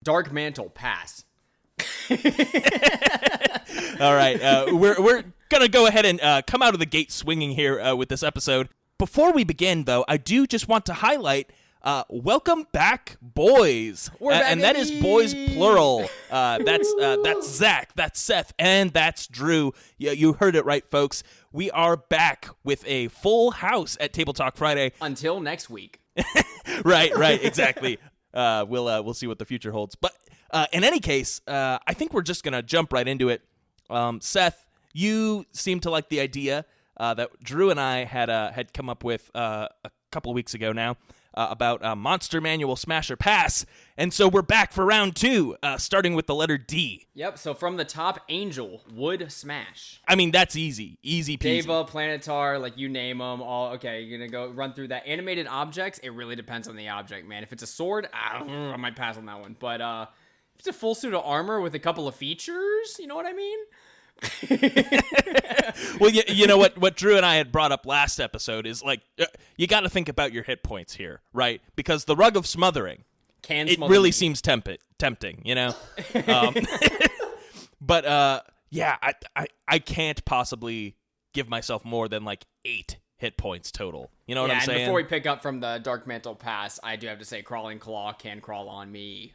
Dark Mantle, pass. All right, we're gonna go ahead and come out of the gate swinging here with this episode. Before we begin, though, I do just want to highlight, welcome back, boys. We're back, and that is boys plural. That's Zach, that's Seth, and that's Drew. Yeah, you heard it right, folks. We are back with a full house at Table Talk Friday. Until next week. Right, exactly. We'll see what the future holds. But in any case, I think we're just gonna jump right into it. Seth, you seem to like the idea that Drew and I had come up with a couple of weeks ago now about Monster Manual Smash or Pass, and so we're back for round 2, starting with the letter D. Yep. So from the top, Angel would smash. I mean, that's easy peasy. Deva, Planetar, like you name them all. Okay, you're gonna go run through that. Animated objects, it really depends on the object, man. If it's a sword, I might pass on that one. But if it's a full suit of armor with a couple of features, you know what I mean? Well, you know what Drew and I had brought up last episode is like you got to think about your hit points here, right? Because the Rug of Smothering, it really seems tempting, you know. But yeah, I can't possibly give myself more than like 8 hit points total. You know what I'm saying? And before we pick up from the Dark Mantle Pass, I do have to say, Crawling Claw can crawl on me.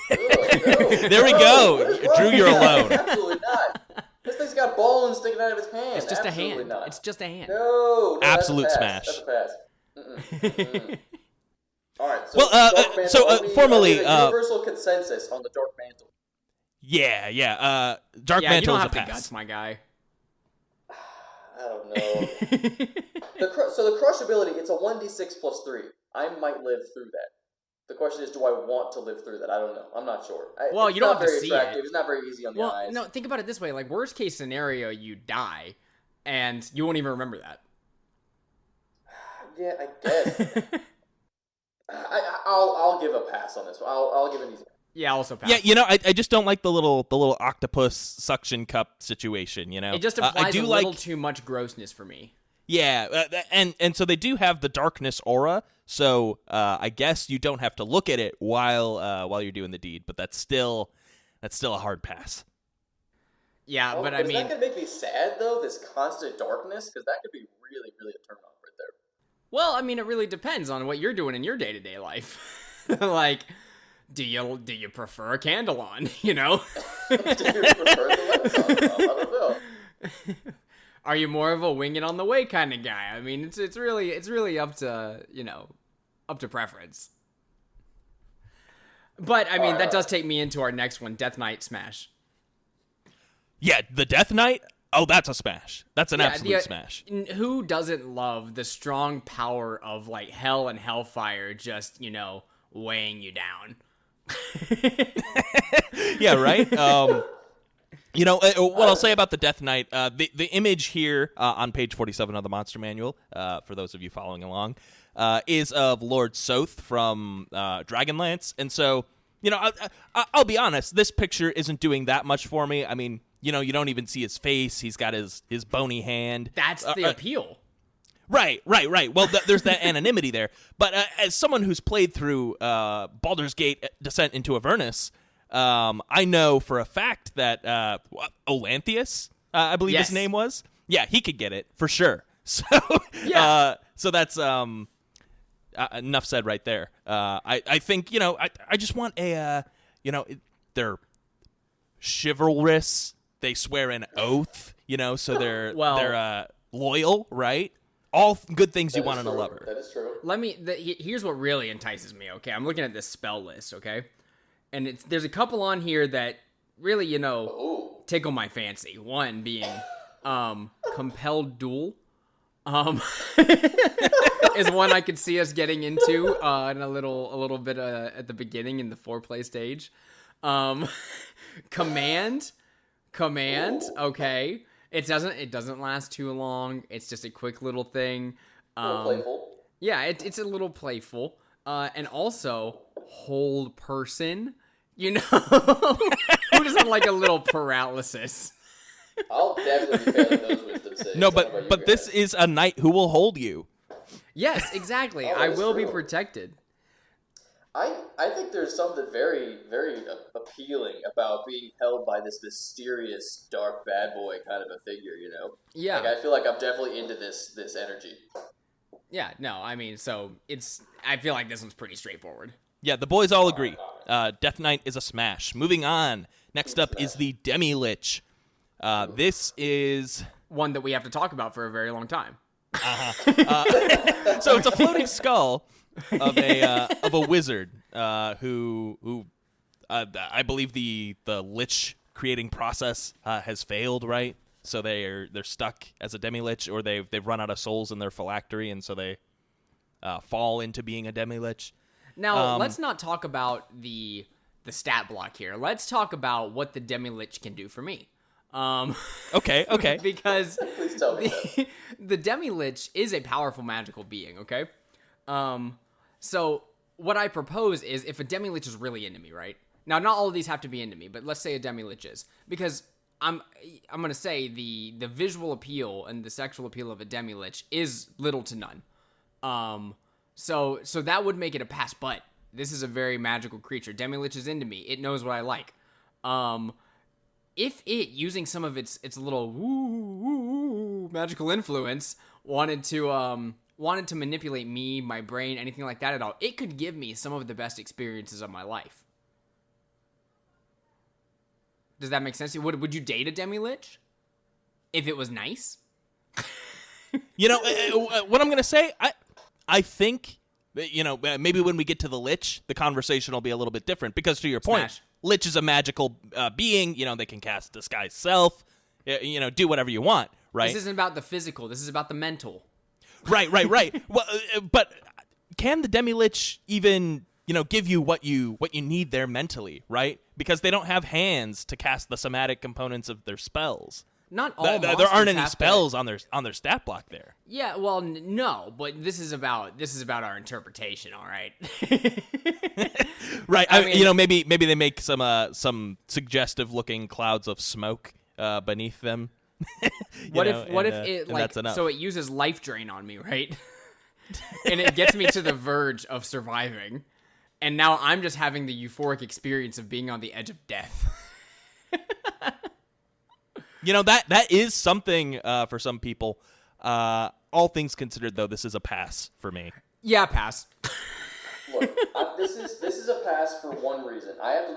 There we go. Drew, you're alone. Absolutely not. This thing's got bones sticking out of its hand. It's just Absolutely a hand. Not. It's just a hand. No, absolute that's smash. That's a pass. All right. So, well, formally, universal consensus on the Dark Mantle. Yeah. Dark Mantle is a pass. You don't have the guts, my guy. I don't know. So the crush ability, it's a 1d6 plus 3. I might live through that. The question is, do I want to live through that? I don't know. I'm not sure. Well, you don't have to see it. It's not very easy on the eyes. No, think about it this way. Like, worst case scenario, you die, and you won't even remember that. Yeah, I guess. I'll give a pass on this one. I'll give an easy pass. Yeah, also pass. Yeah, you know, I just don't like the little octopus suction cup situation, you know? It just applies a little too much grossness for me. Yeah, and so they do have the darkness aura, so I guess you don't have to look at it while you're doing the deed, but that's still a hard pass. Yeah, but I mean, is that gonna make me sad though? This constant darkness, because that could be really, really a turn on right there. Well, I mean, it really depends on what you're doing in your day-to-day life. Like, do you prefer a candle on? You know? Do you prefer the lights on? I don't know. Are you more of a wing it on the way kind of guy? I mean, it's really up to, up to preference. But I mean, that does take me into our next one, Death Knight Smash. Yeah, the Death Knight? Oh, that's a smash. That's an absolute smash. Who doesn't love the strong power of like hell and hellfire just, weighing you down? Yeah, right? What I'll say about the Death Knight, the image here on page 47 of the Monster Manual, for those of you following along, is of Lord Soth from Dragonlance. And so, I'll be honest, this picture isn't doing that much for me. I mean, you don't even see his face. He's got his bony hand. That's the appeal. Right. Well, there's that anonymity there. But as someone who's played through Baldur's Gate Descent into Avernus, I know for a fact that Olanthius, I believe his name was. Yeah, he could get it for sure. So, so that's enough said right there. I think I just want a they're chivalrous. They swear an oath. So they're loyal, right? All good things you want in a lover. That is true. Here's what really entices me. Okay, I'm looking at this spell list. Okay. And there's a couple on here that really, tickle my fancy. One being Compelled Duel. Is one I could see us getting into in a little bit at the beginning in the foreplay stage. Command. Okay. It doesn't last too long. It's just a quick little thing. A little playful. Yeah, it's a little playful. And also Hold Person. Who doesn't like a little paralysis? I'll definitely be failing those wisdom saves. No, but this is a knight who will hold you. Yes, exactly. I will be protected. I think there's something very, very appealing about being held by this mysterious, dark bad boy kind of a figure, you know? Yeah. Like, I feel like I'm definitely into this energy. Yeah, no, I mean, so I feel like this one's pretty straightforward. Yeah, the boys all agree. Death Knight is a smash. Moving on. Next up is the Demi-Lich. This is one that we have to talk about for a very long time. So it's a floating skull of a wizard who I believe the lich creating process has failed, right? So they're stuck as a demi-lich, or they've run out of souls in their phylactery, and so they fall into being a demi-lich. Now, let's not talk about the stat block here. Let's talk about what the demi-lich can do for me. Okay. Because Please tell me that. the demi-lich is a powerful magical being, okay? So what I propose is if a demi-lich is really into me, right? Now, not all of these have to be into me, but let's say a demi-lich is. Because I'm going to say the visual appeal and the sexual appeal of a demi-lich is little to none. So that would make it a pass, but this is a very magical creature. Demi-lich is into me. It knows what I like. If it, using some of its little woo magical influence, wanted to manipulate me, my brain, anything like that at all, it could give me some of the best experiences of my life. Does that make sense to you? Would you date a demi-lich if it was nice? You know, what I'm going to say, I think, you know, maybe when we get to the lich, the conversation will be a little bit different. Because to your point, Smash. lich is a magical being. You know, they can cast disguise self, you know, do whatever you want, right? This isn't about the physical. This is about the mental. Right. Well, but can the demi-lich even, you know, give you what you need there mentally, right? Because they don't have hands to cast the somatic components of their spells. Not all There monsters aren't any have spells on their stat block there. Yeah, well, no, but this is about our interpretation, all right? Right. I mean, you know, maybe they make some suggestive looking clouds of smoke beneath them. What if it like that's enough. so it uses life drain on me, right? And it gets me to the verge of surviving. And now I'm just having the euphoric experience of being on the edge of death. You know, that is something for some people. All things considered, though, this is a pass for me. Yeah, pass. Look, this is a pass for one reason. I have to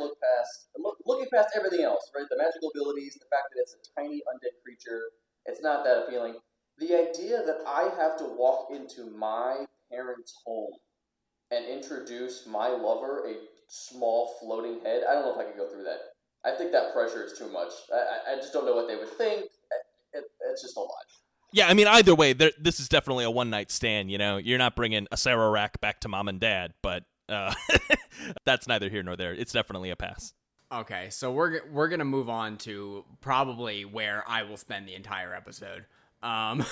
looking past everything else, right? The magical abilities, the fact that it's a tiny undead creature, it's not that appealing. The idea that I have to walk into my parents' home and introduce my lover a small floating head, I don't know if I can go through that. I think that pressure is too much. I just don't know what they would think. It's just a lot. Yeah, I mean, either way, this is definitely a one-night stand, you know? You're not bringing a Sarah rack back to mom and dad, but that's neither here nor there. It's definitely a pass. Okay, so we're going to move on to probably where I will spend the entire episode. To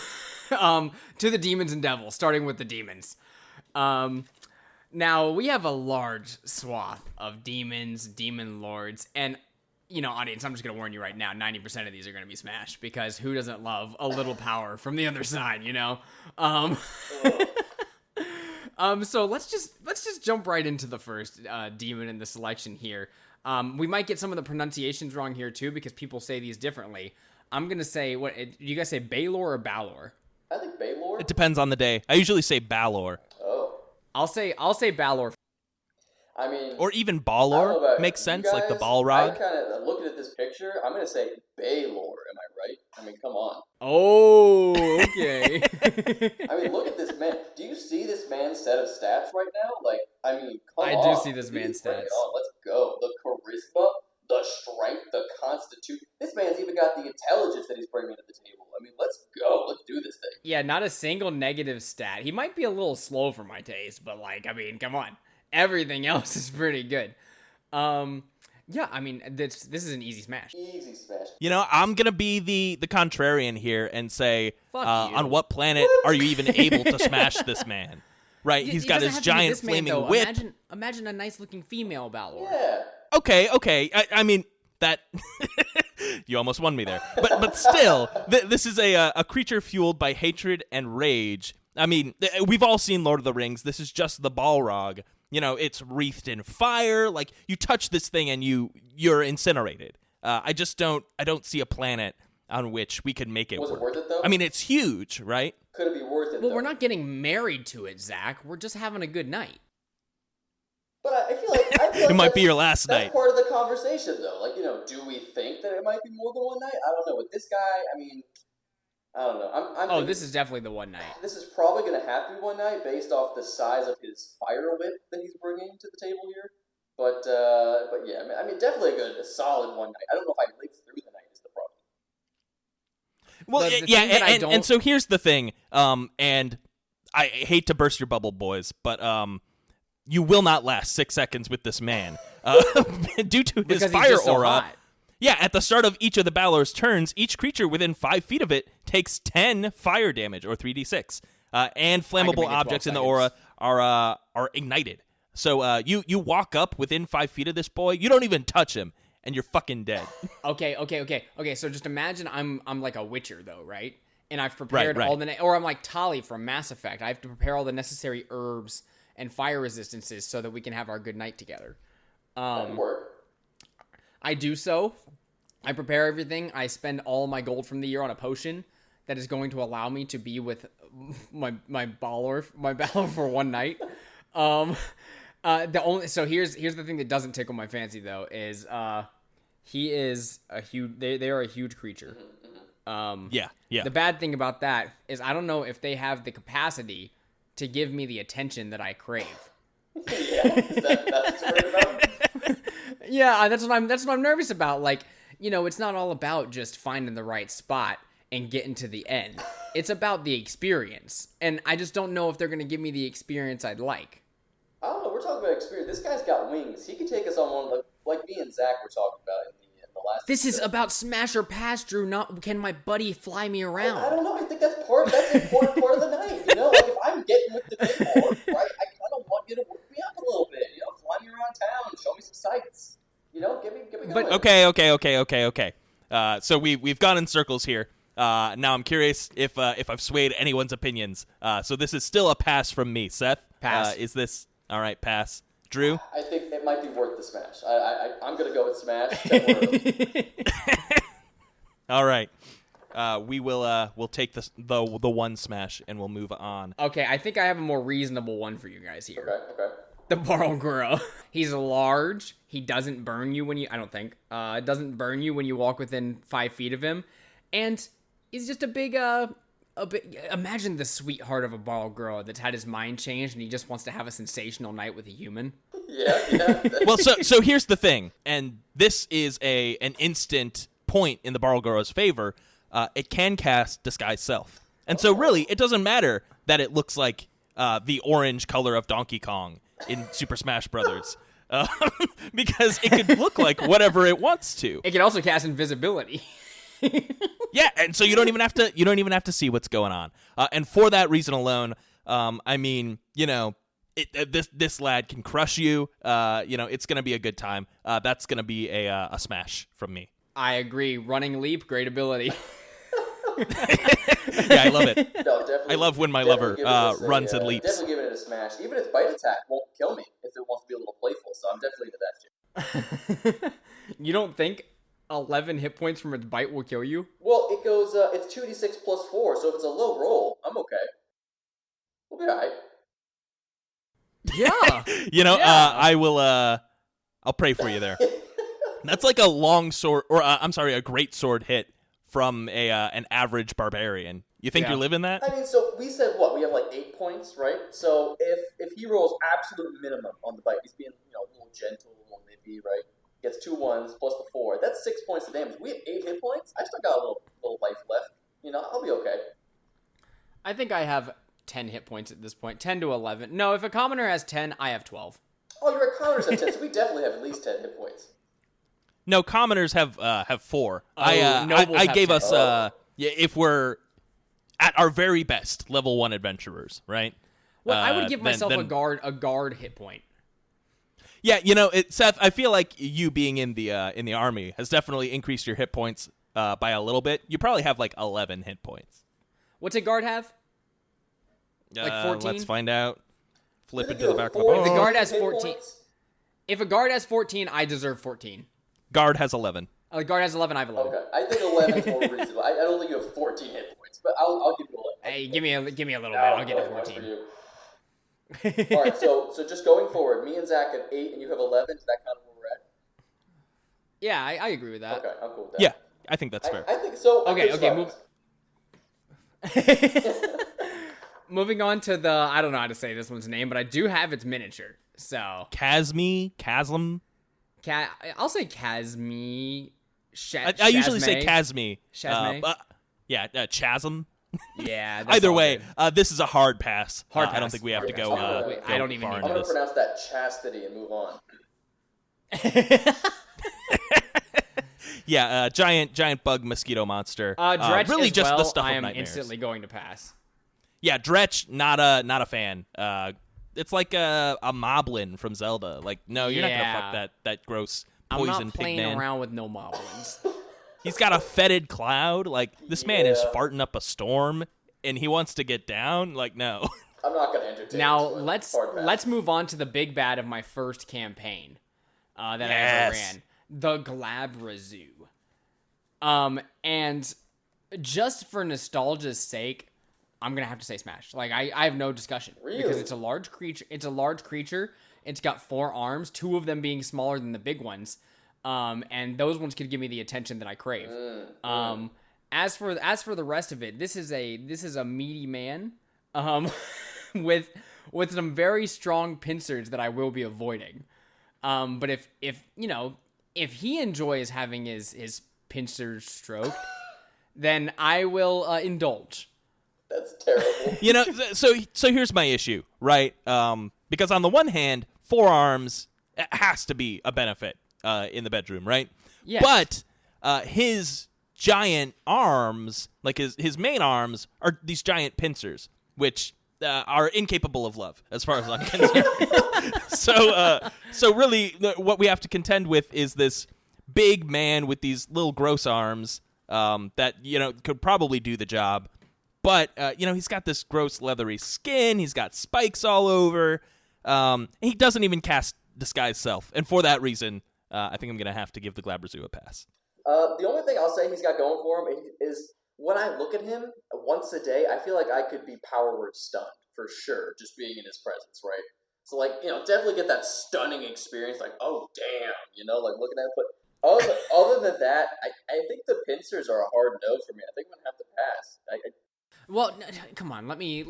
the demons and devils, starting with the demons. Now, we have a large swath of demons, demon lords, and, you know, audience, I'm just going to warn you right now, 90% of these are going to be smashed, because who doesn't love a little power from the other side, you know? So let's just jump right into the first demon in the selection here. We might get some of the pronunciations wrong here, too, because people say these differently. I'm going to say, do you guys say Baylor or Balor? I think Baylor. It depends on the day. I usually say Balor. Oh. I'll say Balor. I mean, Or even I don't know Balor about makes you sense, guys. like the Balrog. I kind of looking at this picture. I'm gonna say Baylor. Am I right? I mean, come on. Oh, okay. I mean, look at this man. Do you see this man's set of stats right now? Like, I mean, come I on. do see this man's Bring it stats. on. Let's go. The charisma, the strength, the constitution. This man's even got the intelligence that he's bringing to the table. I mean, let's go. Let's do this thing. Yeah, not a single negative stat. He might be a little slow for my taste, but like, I mean, come on. Everything else is pretty good. Yeah, I mean, this is an easy smash. Easy smash. You know, I'm going to be the contrarian here and say, Fuck you. on what planet are you even able to smash this man? Right? He's got his giant flaming whip. Imagine a nice looking female Balor. Yeah. Okay. I mean, that... You almost won me there. But still, this is a creature fueled by hatred and rage. I mean, we've all seen Lord of the Rings. This is just the Balrog. it's wreathed in fire. Like, you touch this thing and you're incinerated. I don't see a planet on which we could make it Was work. it worth it, though? I mean, it's huge, right? Could it be worth it, Well, though? we're not getting married to it, Zach. We're just having a good night. But I feel like It might be your last that's night. part of the conversation, though. Like, do we think that it might be more than one night? I don't know. With this guy, I mean, I don't know. I'm Oh, thinking this is definitely the one night. this is probably going to have to be one night based off the size of his fire whip that he's bringing to the table here. But yeah, I mean, definitely a solid one night. I don't know if I live through the night is the problem. Well, The thing that I and don't- so here's the thing. And I hate to burst your bubble, boys, but you will not last 6 seconds with this man due to his Because he's fire just so aura. hot. Yeah, at the start of each of the Balor's turns, each creature within 5 feet of it takes 10 fire damage, or 3d6. And flammable make it 12 objects in the seconds. aura are ignited. So you walk up within 5 feet of this boy, you don't even touch him, and you're fucking dead. Okay. So just imagine I'm like a Witcher though, right? And I've prepared Right. all or I'm like Tali from Mass Effect. I have to prepare all the necessary herbs and fire resistances so that we can have our good night together. That would work. I do so. I prepare everything. I spend all my gold from the year on a potion that is going to allow me to be with my baller for one night. Here's the thing that doesn't tickle my fancy though is he is a huge they are a huge creature. Yeah. The bad thing about that is I don't know if they have the capacity to give me the attention that I crave. Yeah, that's what you're worried about? Yeah, that's what I'm nervous about. Like, it's not all about just finding the right spot and getting to the end. It's about the experience. And I just don't know if they're going to give me the experience I'd like. I don't know. We're talking about experience. This guy's got wings. He could take us on one like me and Zach were talking about in the last. This is episode. about smash or pass, Drew, not can my buddy fly me around. I don't know. I think that's an important part of the night. Like if I'm getting with the big board, right? I kind of want you to work me up a little bit. Fly me around town, show me some sights. Get me going. But- Okay. So we've gone in circles here. Now I'm curious if I've swayed anyone's opinions. So this is still a pass from me, Seth. Pass. Is this all right? Pass. Drew. I think it might be worth the smash. I'm gonna go with smash. 10 All right. We'll take the one smash and we'll move on. Okay, I think I have a more reasonable one for you guys here. Okay. The Barlgura. He's large. He doesn't burn you when you... I don't think. It doesn't burn you when you walk within 5 feet of him. And he's just a big... Imagine the sweetheart of a Barlgura that's had his mind changed and he just wants to have a sensational night with a human. Yeah. Well, so here's the thing, and this is an instant point in the Barlgura's favor. It can cast Disguise Self. And so really, it doesn't matter that it looks like the orange color of Donkey Kong in Super Smash Brothers. Because it could look like whatever it wants to. It can also cast invisibility. Yeah, and so you don't even have to see what's going on. And for that reason alone, this lad can crush you. It's gonna be a good time. That's gonna be a smash from me. I agree. Running leap, great ability. Yeah, I love it. No, definitely. I love when my definitely lover give this runs and leaps. Definitely giving it a smash. Even its bite attack won't kill me if it wants to be a little playful. So I'm definitely into that shit. You don't think 11 hit points from its bite will kill you? Well, it goes. It's 2d6 plus 4. So if it's a low roll, I'm okay. We'll be alright. Yeah. I will. I'll pray for you there. That's like a long sword, or a great sword hit from an average barbarian. You think Yeah. you're living that? I mean, so we said what? We have like 8 points, right? So if he rolls absolute minimum on the bite, he's being a little gentle, a little nippy, right? Gets 2 1s plus the 4. That's 6 points of damage. We have 8 hit points. I still got a little life left. I'll be okay. I think I have 10 hit points at this point. 10 to 11. No, if a commoner has 10, I have 12. Oh, you're at counters at 10, so we definitely have at least 10 hit points. No, commoners have 4. nobles I have gave 10. us if we're at our very best, level 1 adventurers, right? Well, I would give then- myself then- a guard hit point. Yeah, Seth, I feel like you being in the army has definitely increased your hit points by a little bit. You probably have like 11 hit points. What's a guard have? Like 14? Let's find out. flip into the back of the If boat. the guard has Hit 14, points? if a guard has 14, I deserve 14. Guard has 11. The guard has 11, I have 11. Okay, I think 11 is more reasonable. I don't think you have 14 hit points, but I'll give you 11. Hey, give me a little bit. I'll get to 14. All right, so just going forward, me and Zach have 8, and you have 11. Is that kind of where we're at? Yeah, I agree with that. Okay, I'm cool with that. Yeah, I think that's fair. I think so. Okay, moving on to the, I don't know how to say this one's name, but I do have its miniature. So Chasm. I'll say Casmi. I usually say Casmi. Chasme? Chasm. Yeah. That's Either all way, good. this is a hard pass. Hard I don't pass. think we have to Hard go. pass. Go I don't even far need I'm into going to this. pronounce that chastity and move on. Yeah, giant bug mosquito monster. Dretch really as just well, the stuff I of am nightmares. instantly going to pass. Yeah, Dretch, not a fan. It's like a moblin from Zelda. Like, no, you're not gonna fuck that gross I'm poison not pig playing man. around with no moblins. He's got a fetid cloud. Like, this man is farting up a storm, and he wants to get down. Like, no. I'm not going to entertain Now this one. Hard pass. let's move on to the big bad of my first campaign that I ever ran, the Glabrazoo. And just for nostalgia's sake, I'm gonna have to say Smash. Like I have no discussion because Really? it's a large creature. It's got 4 arms, 2 of them being smaller than the big ones. And those ones could give me the attention that I crave. As for the rest of it, this is a meaty man, with some very strong pincers that I will be avoiding. But if he enjoys having his pincers stroked, then I will indulge. That's terrible. So here's my issue, right? Because on the one hand, 4 arms has to be a benefit in the bedroom, right? Yes. But his giant arms, like his main arms, are these giant pincers, which are incapable of love, as far as I'm concerned. So really, what we have to contend with is this big man with these little gross arms that could probably do the job. But, he's got this gross leathery skin. He's got spikes all over. He doesn't even cast Disguise Self. And for that reason, I think I'm going to have to give the Glabrazoo a pass. The only thing I'll say he's got going for him is when I look at him once a day, I feel like I could be power word stunned for sure, just being in his presence, right? So, definitely get that stunning experience, like, oh, damn, looking at it. But other than that, I think the pincers are a hard no for me. I think I'm going to have to pass. Well, come on, let me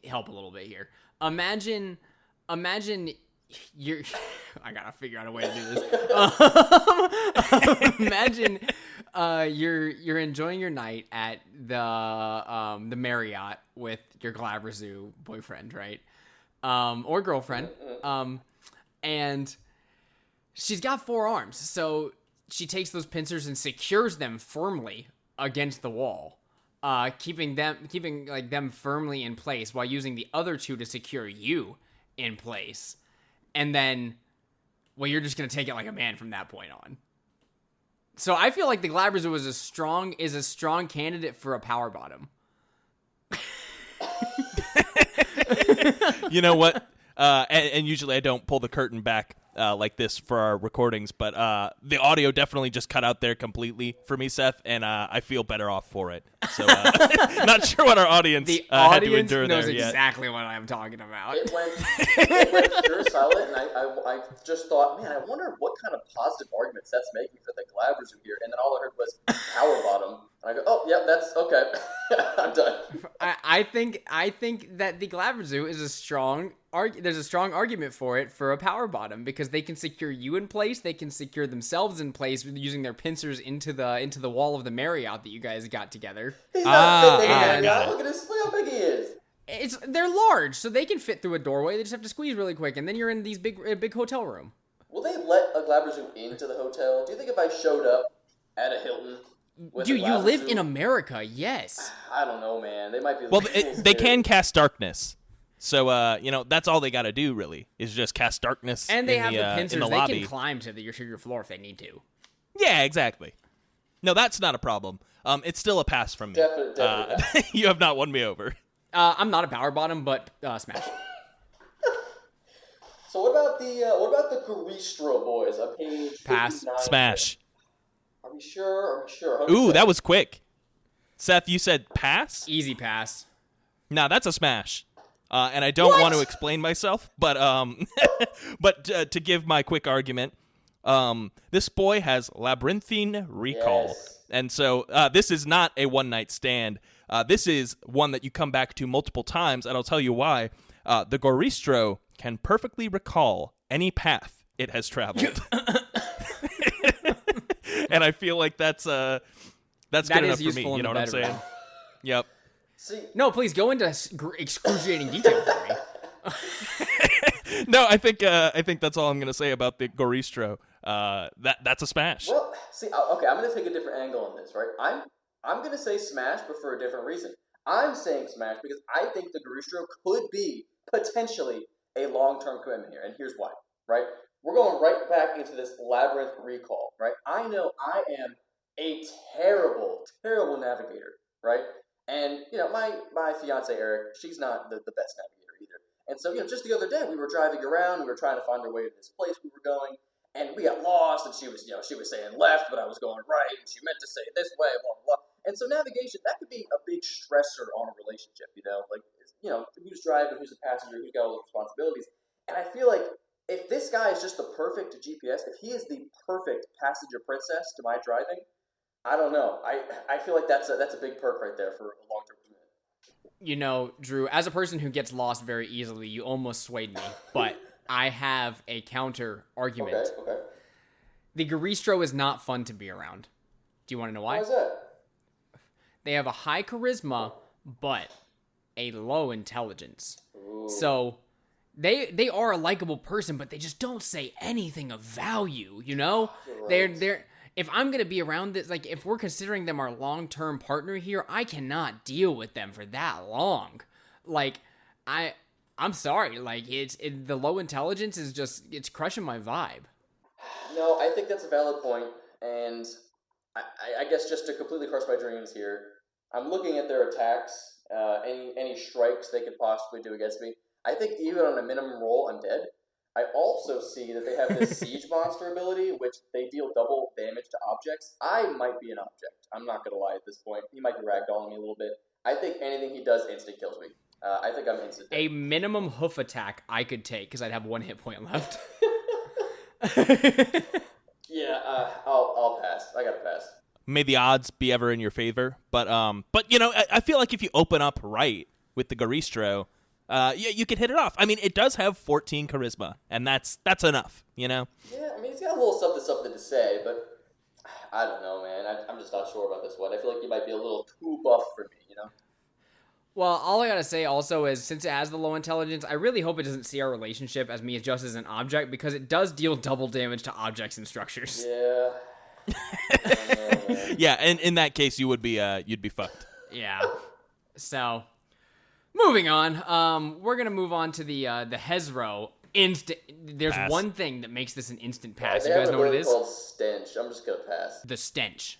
help a little bit here. Imagine you're. I gotta figure out a way to do this. Imagine you're enjoying your night at the Marriott with your Glabrazoo boyfriend, right? Or girlfriend. And she's got 4 arms, so she takes those pincers and secures them firmly against the wall. Keeping them firmly in place while using the other 2 to secure you in place. And then, you're just going to take it like a man from that point on. So I feel like the Glabrazoo is a strong candidate for a power bottom. You know what? And usually I don't pull the curtain back like this for our recordings, but the audio definitely just cut out there completely for me, Seth, and I feel better off for it. So not sure what our audience had to endure knows there yet. exactly what I'm talking about. It went pure silent, and I just thought, man, I wonder what kind of positive argument Seth's making for the Glabrazoo here. And then all I heard was power bottom. And I go, oh, yeah, that's okay. I'm done. I think that the Glabrazoo is there's a strong argument for it for a power bottom because they can secure you in place, they can secure themselves in place using their pincers into the wall of the Marriott that you guys got together. He's not fit there. yeah. Look how big he is. They're large, so they can fit through a doorway. They just have to squeeze really quick, and then you're in these big hotel room. Will they let a Glabrazoo into the hotel? Do you think if I showed up at a Hilton with Dude, a you live Glabrazoo- in America, yes. I don't know, man. They might be. Well, little they scared. can cast darkness. So, that's all they got to do, really, is just cast darkness And they in have the in pincers. the They lobby. can climb to your floor if they need to. Yeah, exactly. No, that's not a problem. It's still a pass from me. Definitely. You have not won me over. I'm not a power bottom, but smash. So what about the Garistro boys on page Pass. 59? Smash. Are we sure? 100%? Ooh, that was quick. Seth, you said pass? Easy pass. Nah, that's a smash. And I don't want to explain myself, but to give my quick argument, this boy has labyrinthine recall. Yes. And so this is not a one-night stand. This is one that you come back to multiple times, and I'll tell you why. The Goristro can perfectly recall any path it has traveled. And I feel like that's good enough for me. You know what I'm saying? Yep. See, No, please go into excruciating detail for me. No, I think that's all I'm gonna say about the Goristro. That's a smash. well, see, okay, I'm gonna take a different angle on this, right? I'm gonna say smash, but for a different reason. I'm saying smash because I think the Garistro could be potentially a long-term commitment here, and here's why, right? We're going right back into this labyrinth recall, right? I know I am a terrible, terrible navigator, right? And, my fiance, Eric, she's not the best navigator either. And so, just the other day, we were driving around, we were trying to find our way to this place we were going, and we got lost, and she was saying left, but I was going right, and she meant to say this way, blah, blah, blah. And so navigation, that could be a big stressor on a relationship, who's driving, who's the passenger, who's got all the responsibilities. And I feel like if this guy is just the perfect GPS, if he is the perfect passenger princess to my driving, I don't know. I feel like that's a big perk right there for a long-term commitment. Drew, as a person who gets lost very easily, you almost swayed me, but I have a counter argument. Okay. The Garistro is not fun to be around. Do you want to know why? Why is that? They have a high charisma, but a low intelligence. Ooh. So they are a likable person, but they just don't say anything of value, You're right. They're if I'm going to be around this, like if we're considering them our long-term partner here, I cannot deal with them for that long. Like I'm sorry, like the low intelligence is just, it's crushing my vibe. No, I think that's a valid point, and I guess just to completely crush my dreams here, I'm looking at their attacks, any strikes they could possibly do against me. I think even on a minimum roll, I'm dead. I also see that they have this siege monster ability, which they deal double damage to objects. I might be an object. I'm not going to lie at this point. He might be ragdolling me a little bit. I think anything he does instant kills me. I think I'm instant dead. A minimum hoof attack I could take because I'd have 1 hit point left. Yeah, I'll pass. I gotta pass. May the odds be ever in your favor, but I feel like if you open up right with the Garistro, you can hit it off. I mean, it does have 14 charisma, and that's enough, Yeah, I mean, it's got a little something to say, but I don't know, man. I'm just not sure about this one. I feel like you might be a little too buff for me, Well, all I gotta say also is, since it has the low intelligence, I really hope it doesn't see our relationship as me just as an object, because it does deal double damage to objects and structures. Yeah. Yeah, and in that case, you'd be fucked. Yeah. So, moving on. We're gonna move on to the Hezro. There's Pass. one thing that makes this an instant pass. They You have guys an know what it ability is? called Stench. I'm just gonna pass. The stench.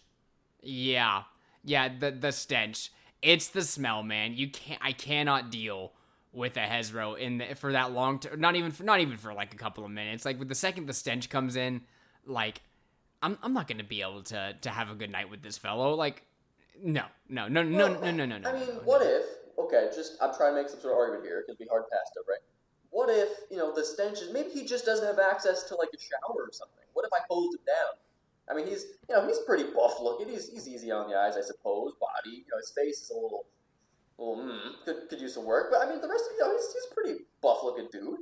Yeah, the stench. It's the smell, man. I cannot deal with a Hezro for that long term. Not even for like a couple of minutes. Like, with the second the stench comes in, like, I'm not gonna be able to have a good night with this fellow. Like, no. I mean, what if? Okay, I'm trying to make some sort of argument here. It could be hard past it, right? What if the stench is, maybe he just doesn't have access to like a shower or something? What if I hosed him down? I mean, he's pretty buff looking. He's easy on the eyes, I suppose. Body, his face is a little could use some work. But I mean, the rest of he's a pretty buff looking dude.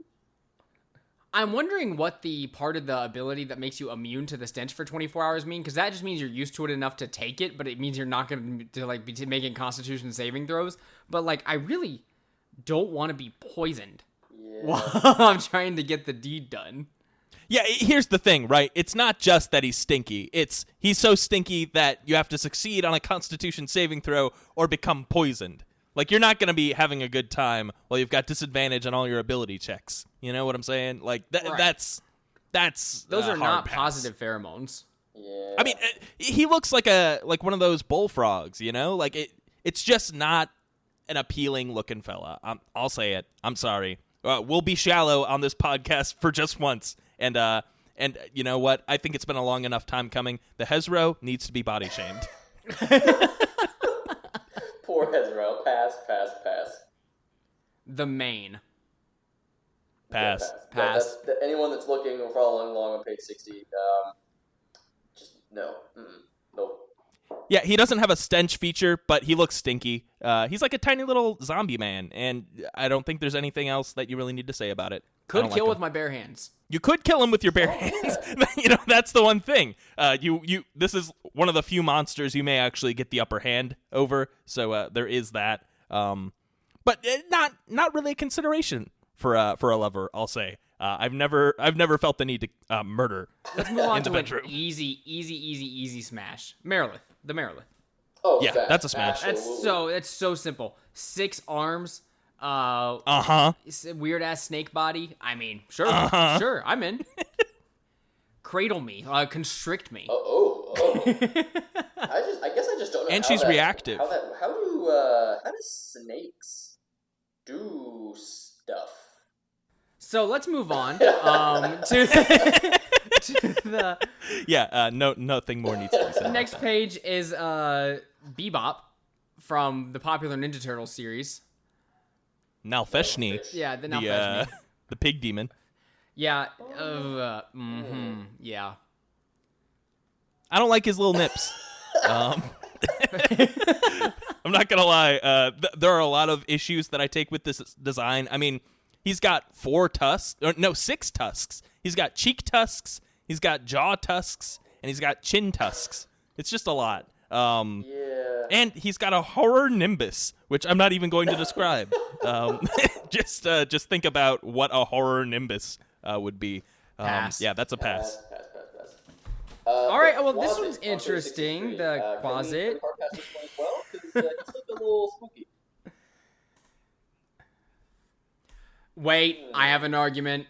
I'm wondering what the part of the ability that makes you immune to the stench for 24 hours mean, because that just means you're used to it enough to take it, but it means you're not going to like be making Constitution saving throws. But like, I really don't want to be poisoned while I'm trying to get the deed done. Yeah, here's the thing, right? It's not just that he's stinky. He's so stinky that you have to succeed on a Constitution saving throw or become poisoned. Like, you're not going to be having a good time while you've got disadvantage on all your ability checks. You know what I'm saying? Like, Right. that's Those are hard not pass. positive pheromones. Yeah. I mean, he looks like one of those bullfrogs, Like, it's just not an appealing looking fella. I'll say it. I'm sorry. we'll be shallow on this podcast for just once. And you know what? I think it's been a long enough time coming. The Hezro needs to be body shamed. Poor Hezro. Pass. The main. Pass. Yeah, pass. Anyone that's looking or following along on page 60, just no. Nope. Yeah, he doesn't have a stench feature, but he looks stinky. He's like a tiny little zombie man, and I don't think there's anything else that you really need to say about it. Could kill with my bare hands. You could kill him with your bare hands. You know, that's the one thing. This is one of the few monsters you may actually get the upper hand over. So there is that. But not really a consideration for a lover, I'll say. I've never felt the need to murder. Let's move on in the to an bedroom. easy smash. The Merilith. Oh, Yeah, that's a smash. That's so simple. 6 arms. Weird ass snake body. I mean, sure, I'm in. Cradle me, constrict me. Oh. I guess I just don't know. And she's reactive. How do snakes do stuff? So let's move on to the nothing more needs to be said. The next page is Bebop from the popular Ninja Turtles series. Nalfeshni. Yeah, the Nalfeshni. The pig demon. Yeah. Yeah. I don't like his little nips. I'm not gonna lie. There are a lot of issues that I take with this design. I mean, he's got 6 tusks. He's got cheek tusks. He's got jaw tusks, and he's got chin tusks. It's just a lot. Yeah. And he's got a horror nimbus, which I'm not even going to describe. Just think about what a horror nimbus would be. Pass. Yeah, that's a pass. Pass. All right. Well, this closet one's on page interesting. 63. The closet. Can we part past this one as well? Because it's looking a little spooky. Wait, I have an argument.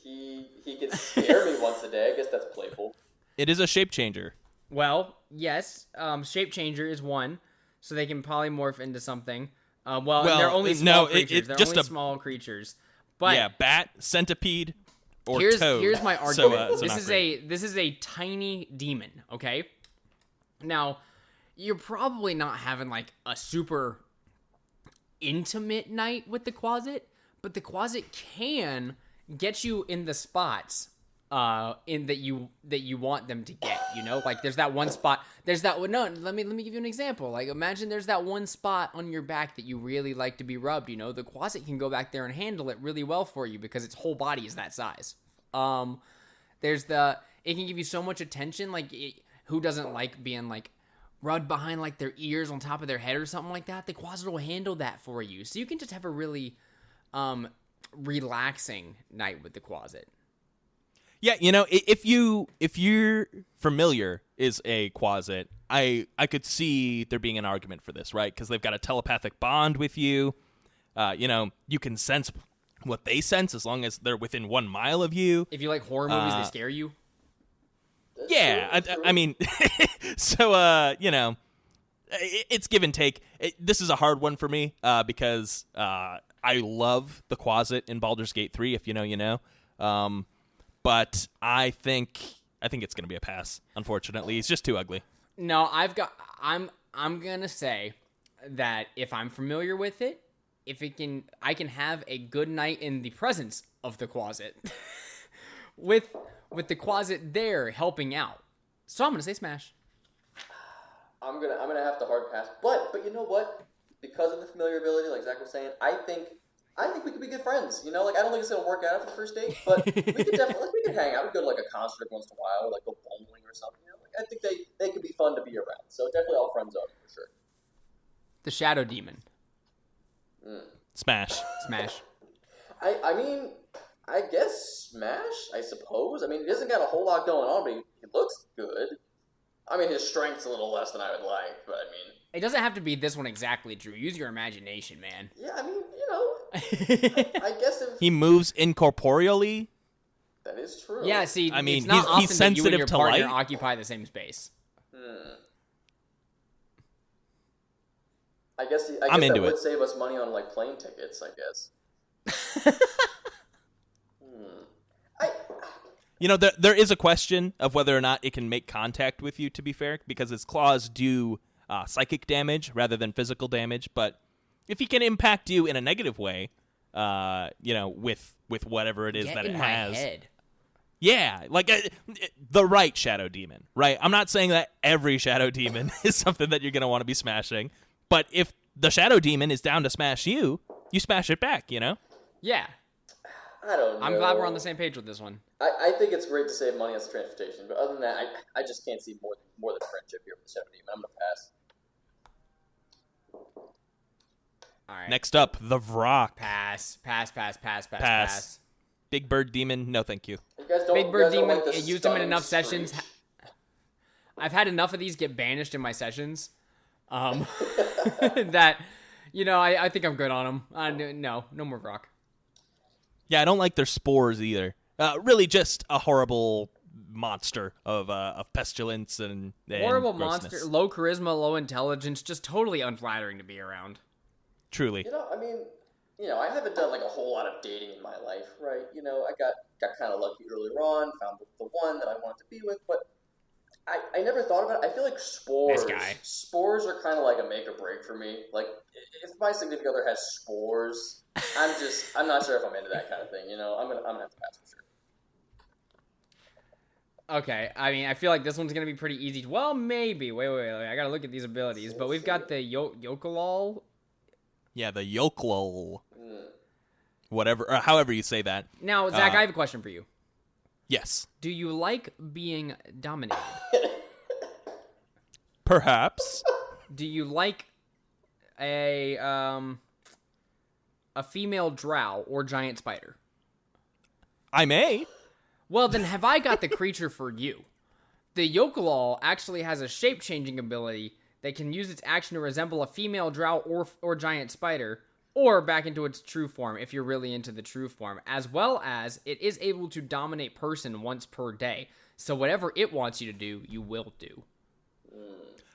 He can scare me once a day. I guess that's playful. It is a shape changer. Well, yes. Shape changer is one, so they can polymorph into something. They're only small creatures. They're only small creatures. But yeah, bat, centipede, or here's toad. my argument. So this is a tiny demon. Okay. Now, you're probably not having like a super intimate night with the closet, but the closet can get you in the spots in that you want them to get, you know? Like there's that one spot. Let me give you an example. Like imagine there's that one spot on your back that you really like to be rubbed, you know? The closet can go back there and handle it really well for you because its whole body is that size. It can give you so much attention, like who doesn't like being like rubbed behind like their ears on top of their head or something like that? The closet will handle that for you. So you can just have a really relaxing night with the closet. Yeah, you know, if you're familiar is a closet, I could see there being an argument for this, right? Because they've got a telepathic bond with you. You know, you can sense what they sense as long as they're within 1 mile of you. If you like horror movies, they scare you. Yeah, I mean, so you know, it's give and take. This is a hard one for me because I love the closet in Baldur's Gate 3. If you know, you know. But I think it's gonna be a pass. Unfortunately, it's just too ugly. No, I'm gonna say that if I'm familiar with it, I can have a good night in the presence of the closet, with the closet there helping out. So I'm gonna say smash. I'm gonna have to hard pass, but you know what? Because of the familiar ability, like Zach was saying, I think we could be good friends. You know, like I don't think it's gonna work out after the first date, but we could definitely we could hang out. We could go to like a concert once in a while, or like go bowling or something. You know, like I think they could be fun to be around. So definitely all friend zone for sure. The shadow demon. Smash. I mean, I guess smash. I suppose. I mean, he doesn't got a whole lot going on, but he looks good. I mean, his strength's a little less than I would like, but I mean, it doesn't have to be this one exactly, Drew. Use your imagination, man. Yeah, I mean, you know, I guess if he moves incorporeally. That is true. Yeah, see, I mean, it's not often he's that you and sensitive your to partner light. occupy the same space. I guess I'm that into would it. save us money on like plane tickets. I guess. You know, there is a question of whether or not it can make contact with you, to be fair, because its claws do psychic damage rather than physical damage. But if he can impact you in a negative way, you know, with whatever it is Get that in it my has. head. Yeah, like the right shadow demon, right? I'm not saying that every shadow demon is something that you're going to want to be smashing, but if the shadow demon is down to smash you, you smash it back, you know? Yeah. I don't know. I'm glad we're on the same page with this one. I think it's great to save money on transportation, but other than that, I just can't see more than friendship here with the shadow demon. I'm going to pass. All right. Next up, the Vrock. Pass. Big bird demon, no thank you. You guys don't, Big Bird you guys don't Demon, like the used them in stunning enough sessions. screech? I've had enough of these get banished in my sessions. That, you know, I think I'm good on them. No more rock. Yeah, I don't like their spores either. Really just a horrible monster of pestilence and Horrible grossness. monster, low charisma, low intelligence, just totally unflattering to be around. Truly. You know, I mean, you know, I haven't done like a whole lot of dating in my life, right? You know, I got kind of lucky earlier on, found the one that I wanted to be with, but I never thought about it. I feel like spores. This guy. Spores are kind of like a make or break for me. Like, if my significant other has spores, I'm not sure if I'm into that kind of thing. You know, I'm gonna have to pass for sure. Okay, I mean, I feel like this one's gonna be pretty easy. Well, maybe. Wait. I gotta look at these abilities. But we've got the Yokalol. Yeah, the Yoklol. Whatever, or however you say that. Now, Zach, I have a question for you. Yes. Do you like being dominated? Perhaps. Do you like a female drow or giant spider? I may. Well, then have I got the creature for you? The Yokalol actually has a shape-changing ability that can use its action to resemble a female drow or giant spider, or back into its true form if you're really into the true form, as well as it is able to dominate person once per day. So whatever it wants you to do, you will do.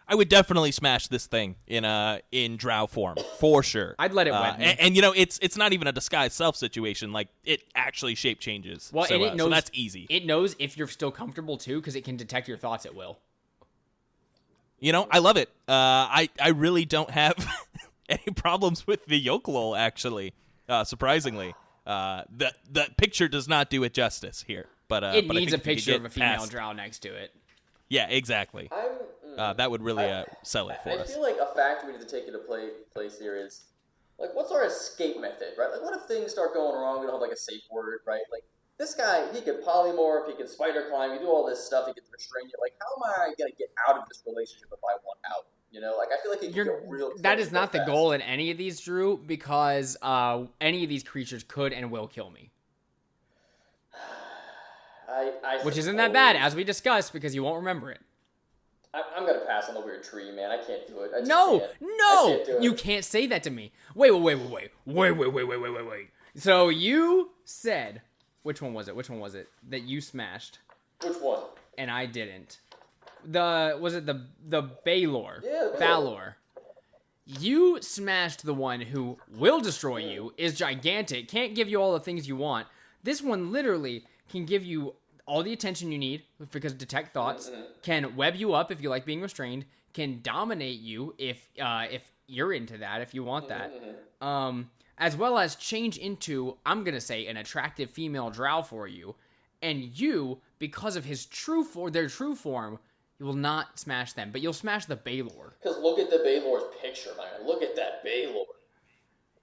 I would definitely smash this thing in drow form for sure. I'd let it wet me. And you know, it's not even a disguised self situation. Like it actually shape changes. Well, so, and it knows so that's easy. It knows if you're still comfortable too, because it can detect your thoughts at will. You know, I love it. I really don't have any problems with the Yoklol, actually. Surprisingly, the picture does not do it justice here. But It but I needs a think if we could picture get of a female past- drow next to it. Yeah, exactly. That would really sell it for I us. feel like a factor we need to take into place here is, like, what's our escape method, right? Like, what if things start going wrong? We don't have, like, a safe word, right? Like, this guy, he can polymorph, he can spider climb, he can do all this stuff, he can restrain you. Like, how am I going to get out of this relationship if I want out? You know, like, I feel like it can get real close That is real not the fast. goal in any of these, Drew, because any of these creatures could and will kill me. Which isn't that bad, as we discussed, because you won't remember it. I'm going to pass on the weird tree, man. I can't do it. I just No, can't. I no, can't do it. you can't say that to me. Wait. So you said, which one was it that you smashed Which one? and I didn't? Was it the Baylor? Yeah, the Baylor. Balor. You smashed the one who will destroy you, is gigantic, can't give you all the things you want. This one literally can give you all the attention you need because detect thoughts, can web you up if you like being restrained, can dominate you if you're into that, if you want that, as well as change into, I'm gonna say, an attractive female drow for you, and you, because of their true form, you will not smash them, but you'll smash the Baylor. Because look at the Baylor's picture, man. Look at that Baylor.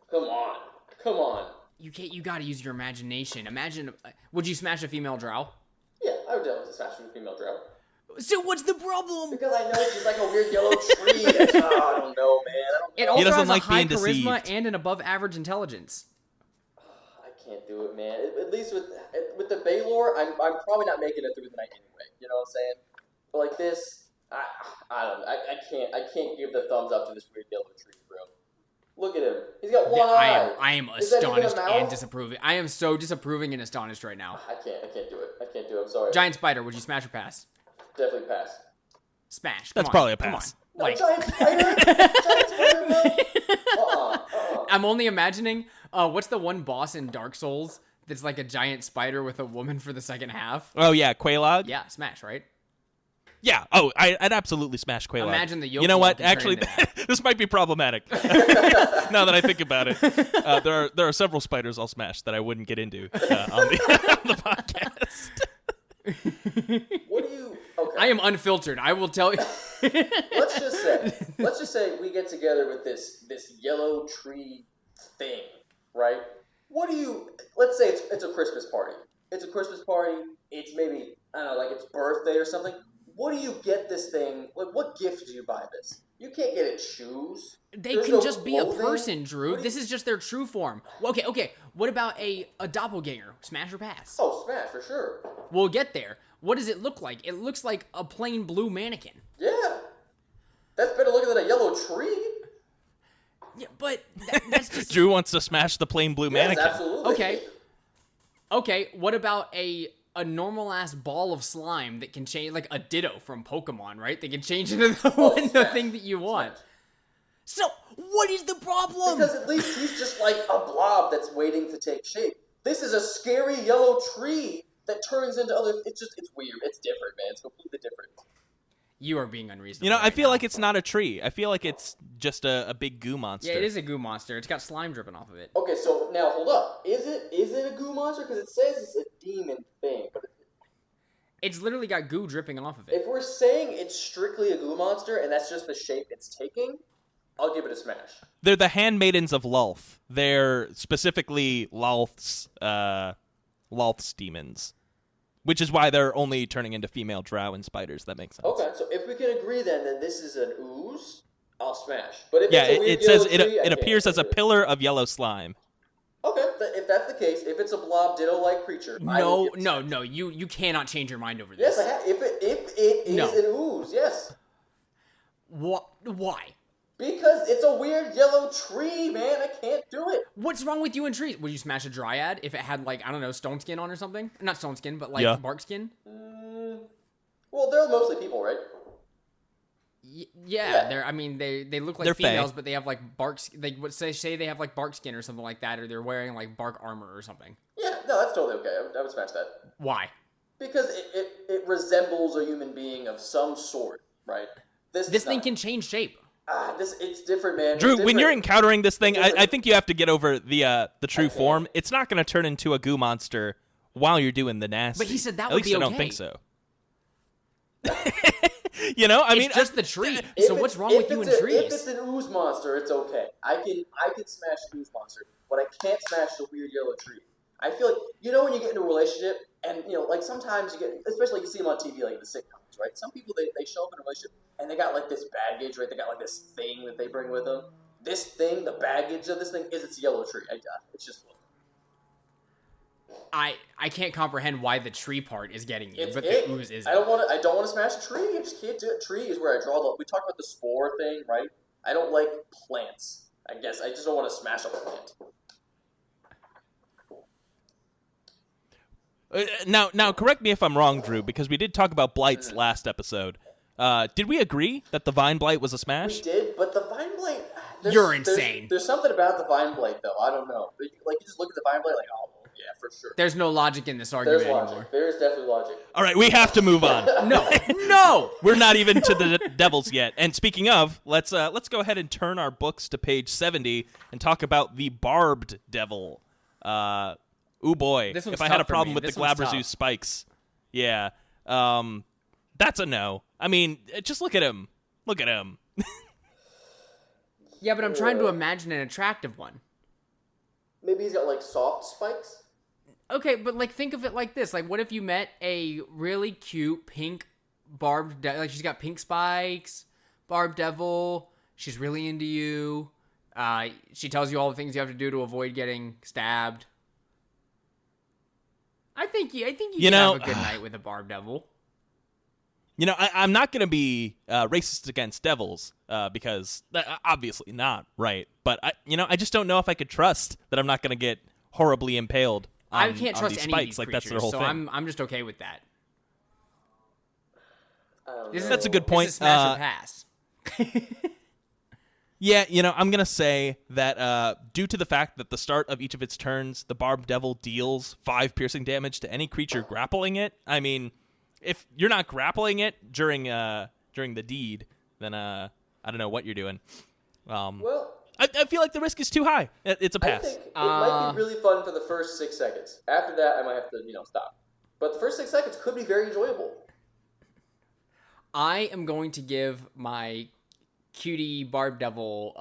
Come on. You gotta use your imagination. Imagine, would you smash a female drow? Yeah, I would definitely smash with a female drow. So what's the problem? Because I know she's like a weird yellow tree. I don't know, man. It also doesn't has like a high being charisma deceived. and an above average intelligence. I can't do it, man. At least with the Baylor, I'm probably not making it through the night anyway. You know what I'm saying? But like this, I don't know. I can't give the thumbs up to this weird yellow tree, bro. Look at him. He's got one eye. I am Is that even a astonished mouth? and disapproving. I am so disapproving and astonished right now. I can't do it. I'm sorry. Giant spider, would you smash or pass? Definitely pass. Smash. That's Come on. probably a Come pass. Like giant spider? Giant spider? No. I'm only imagining. What's the one boss in Dark Souls that's like a giant spider with a woman for the second half? Oh yeah, Quelaag. Yeah, Smash, right? Yeah. Oh, I'd absolutely smash Quelaag. Imagine the You know what? Yoko can turn Actually, into that. this might be problematic. Now that I think about it, there are several spiders I'll smash that I wouldn't get into on the podcast. What do you? Okay. I am unfiltered. I will tell you. Let's just say we get together with this yellow tree thing, right? What do you? Let's say it's a Christmas party. It's a Christmas party. It's maybe, I don't know, like its birthday or something. What do you get this thing? Like, what gift do you buy this? You can't get it shoes. They There's can no just be a clothing. person, Drew. This is just their true form. Okay. What about a doppelganger? Smash or pass? Oh, smash for sure. We'll get there. What does it look like? It looks like a plain blue mannequin. Yeah, that's better looking than a yellow tree. Yeah, but that's just... Drew wants to smash the plain blue mannequin. Yes, absolutely. Okay, what about a normal-ass ball of slime that can change, like a Ditto from Pokemon, right? They can change into the thing that you want. So, what is the problem? Because at least he's just like a blob that's waiting to take shape. This is a scary yellow tree that turns into other... It's weird. It's different, man. It's completely different. You are being unreasonable. You know, I right feel now. like it's not a tree. I feel like it's just a big goo monster. Yeah, it is a goo monster. It's got slime dripping off of it. Okay, so now hold up. Is it a goo monster? Because it says it's a demon thing, but It's literally got goo dripping off of it. if we're saying it's strictly a goo monster and that's just the shape it's taking, I'll give it a smash. They're the handmaidens of Lolth. They're specifically Lolth's demons. Which is why they're only turning into female drow and spiders. That makes sense. Okay, so if we can agree then that this is an ooze, I'll smash. But if Yeah, it's a weird it says yellow tree, I it can't appears as a do it. pillar of yellow slime. Okay, if that's the case, if it's a blob ditto-like creature, I will give it a smash. No. You cannot change your mind over Yes, this. I have. If it is No. an ooze, yes. Why? Because it's a weird yellow tree, man. I can't do it. What's wrong with you and trees? Would you smash a dryad if it had, like, I don't know, stone skin on or something? Not stone skin, but, like, Yeah. bark skin? Well, they're mostly people, right? Yeah, they're. I mean, they look like They're females, fey. but they have like bark. They would say they have like bark skin or something like that, or they're wearing like bark armor or something. Yeah, no, that's totally okay. I would smash that. Why? Because it resembles a human being of some sort, right? This does thing not. can change shape. It's different, man. Drew, It's when you're different. encountering this thing, It's I think you have to get over the true can't. form. It's not going to turn into a goo monster while you're doing the nasty. But he said that At would least be I don't okay. think so. You know, I mean, It's just the tree. If So what's it's- wrong if with you and it's a- trees? If it's an ooze monster, it's okay. I can smash an ooze monster, but I can't smash the weird yellow tree. I feel like, when you get into a relationship, and, like, sometimes you get, especially you see them on TV, like in the sitcoms, right? Some people, they show up in a relationship, and they got, like, this baggage, right? They got, like, this thing that they bring with them. This thing, the baggage of this thing, is its yellow tree. It's just... I can't comprehend why the tree part is getting you, It's but it. the ooze isn't. I don't want to smash a tree. I just can't do it. Tree is where I draw the... We talked about the spore thing, right? I don't like plants. I guess I just don't want to smash a plant. Now, correct me if I'm wrong, Drew, because we did talk about blights last episode. Did we agree that the vine blight was a smash? We did, but the vine blight... You're insane. There's something about the vine blight, though. I don't know. Like, you just look at the vine blight, like, oh, yeah, for sure. There's no logic in this argument There's logic. anymore. There's definitely logic. All right, we have to move on. No. We're not even to the devils yet. And speaking of, let's go ahead and turn our books to page 70 and talk about the barbed devil. Ooh boy, This one's if I had a tough for problem me. with This the one's Glabrezu tough. spikes, yeah, that's a no. I mean, just look at him. Look at him. Yeah, but I'm trying to imagine an attractive one. Maybe he's got, like, soft spikes? Okay, but like think of it like this. Like what if you met a really cute pink barbed like she's got pink spikes, barbed devil, she's really into you. She tells you all the things you have to do to avoid getting stabbed. I think you can have a good night with a barbed devil. You know, I'm not going to be racist against devils because obviously not, right? But I just don't know if I could trust that I'm not going to get horribly impaled. I can't trust these any spikes. of these Like creatures, that's their whole so thing. I'm just okay with that. I don't This know. is, That's a good point. This is smash or pass. Yeah, I'm going to say that due to the fact that the start of each of its turns, the Barbed Devil deals 5 piercing damage to any creature grappling it. I mean, if you're not grappling it during the deed, then I don't know what you're doing. Well, I feel like the risk is too high. It's a I pass. think it might be really fun for the first 6 seconds. After that, I might have to, stop. But the first 6 seconds could be very enjoyable. I am going to give my cutie Barb Devil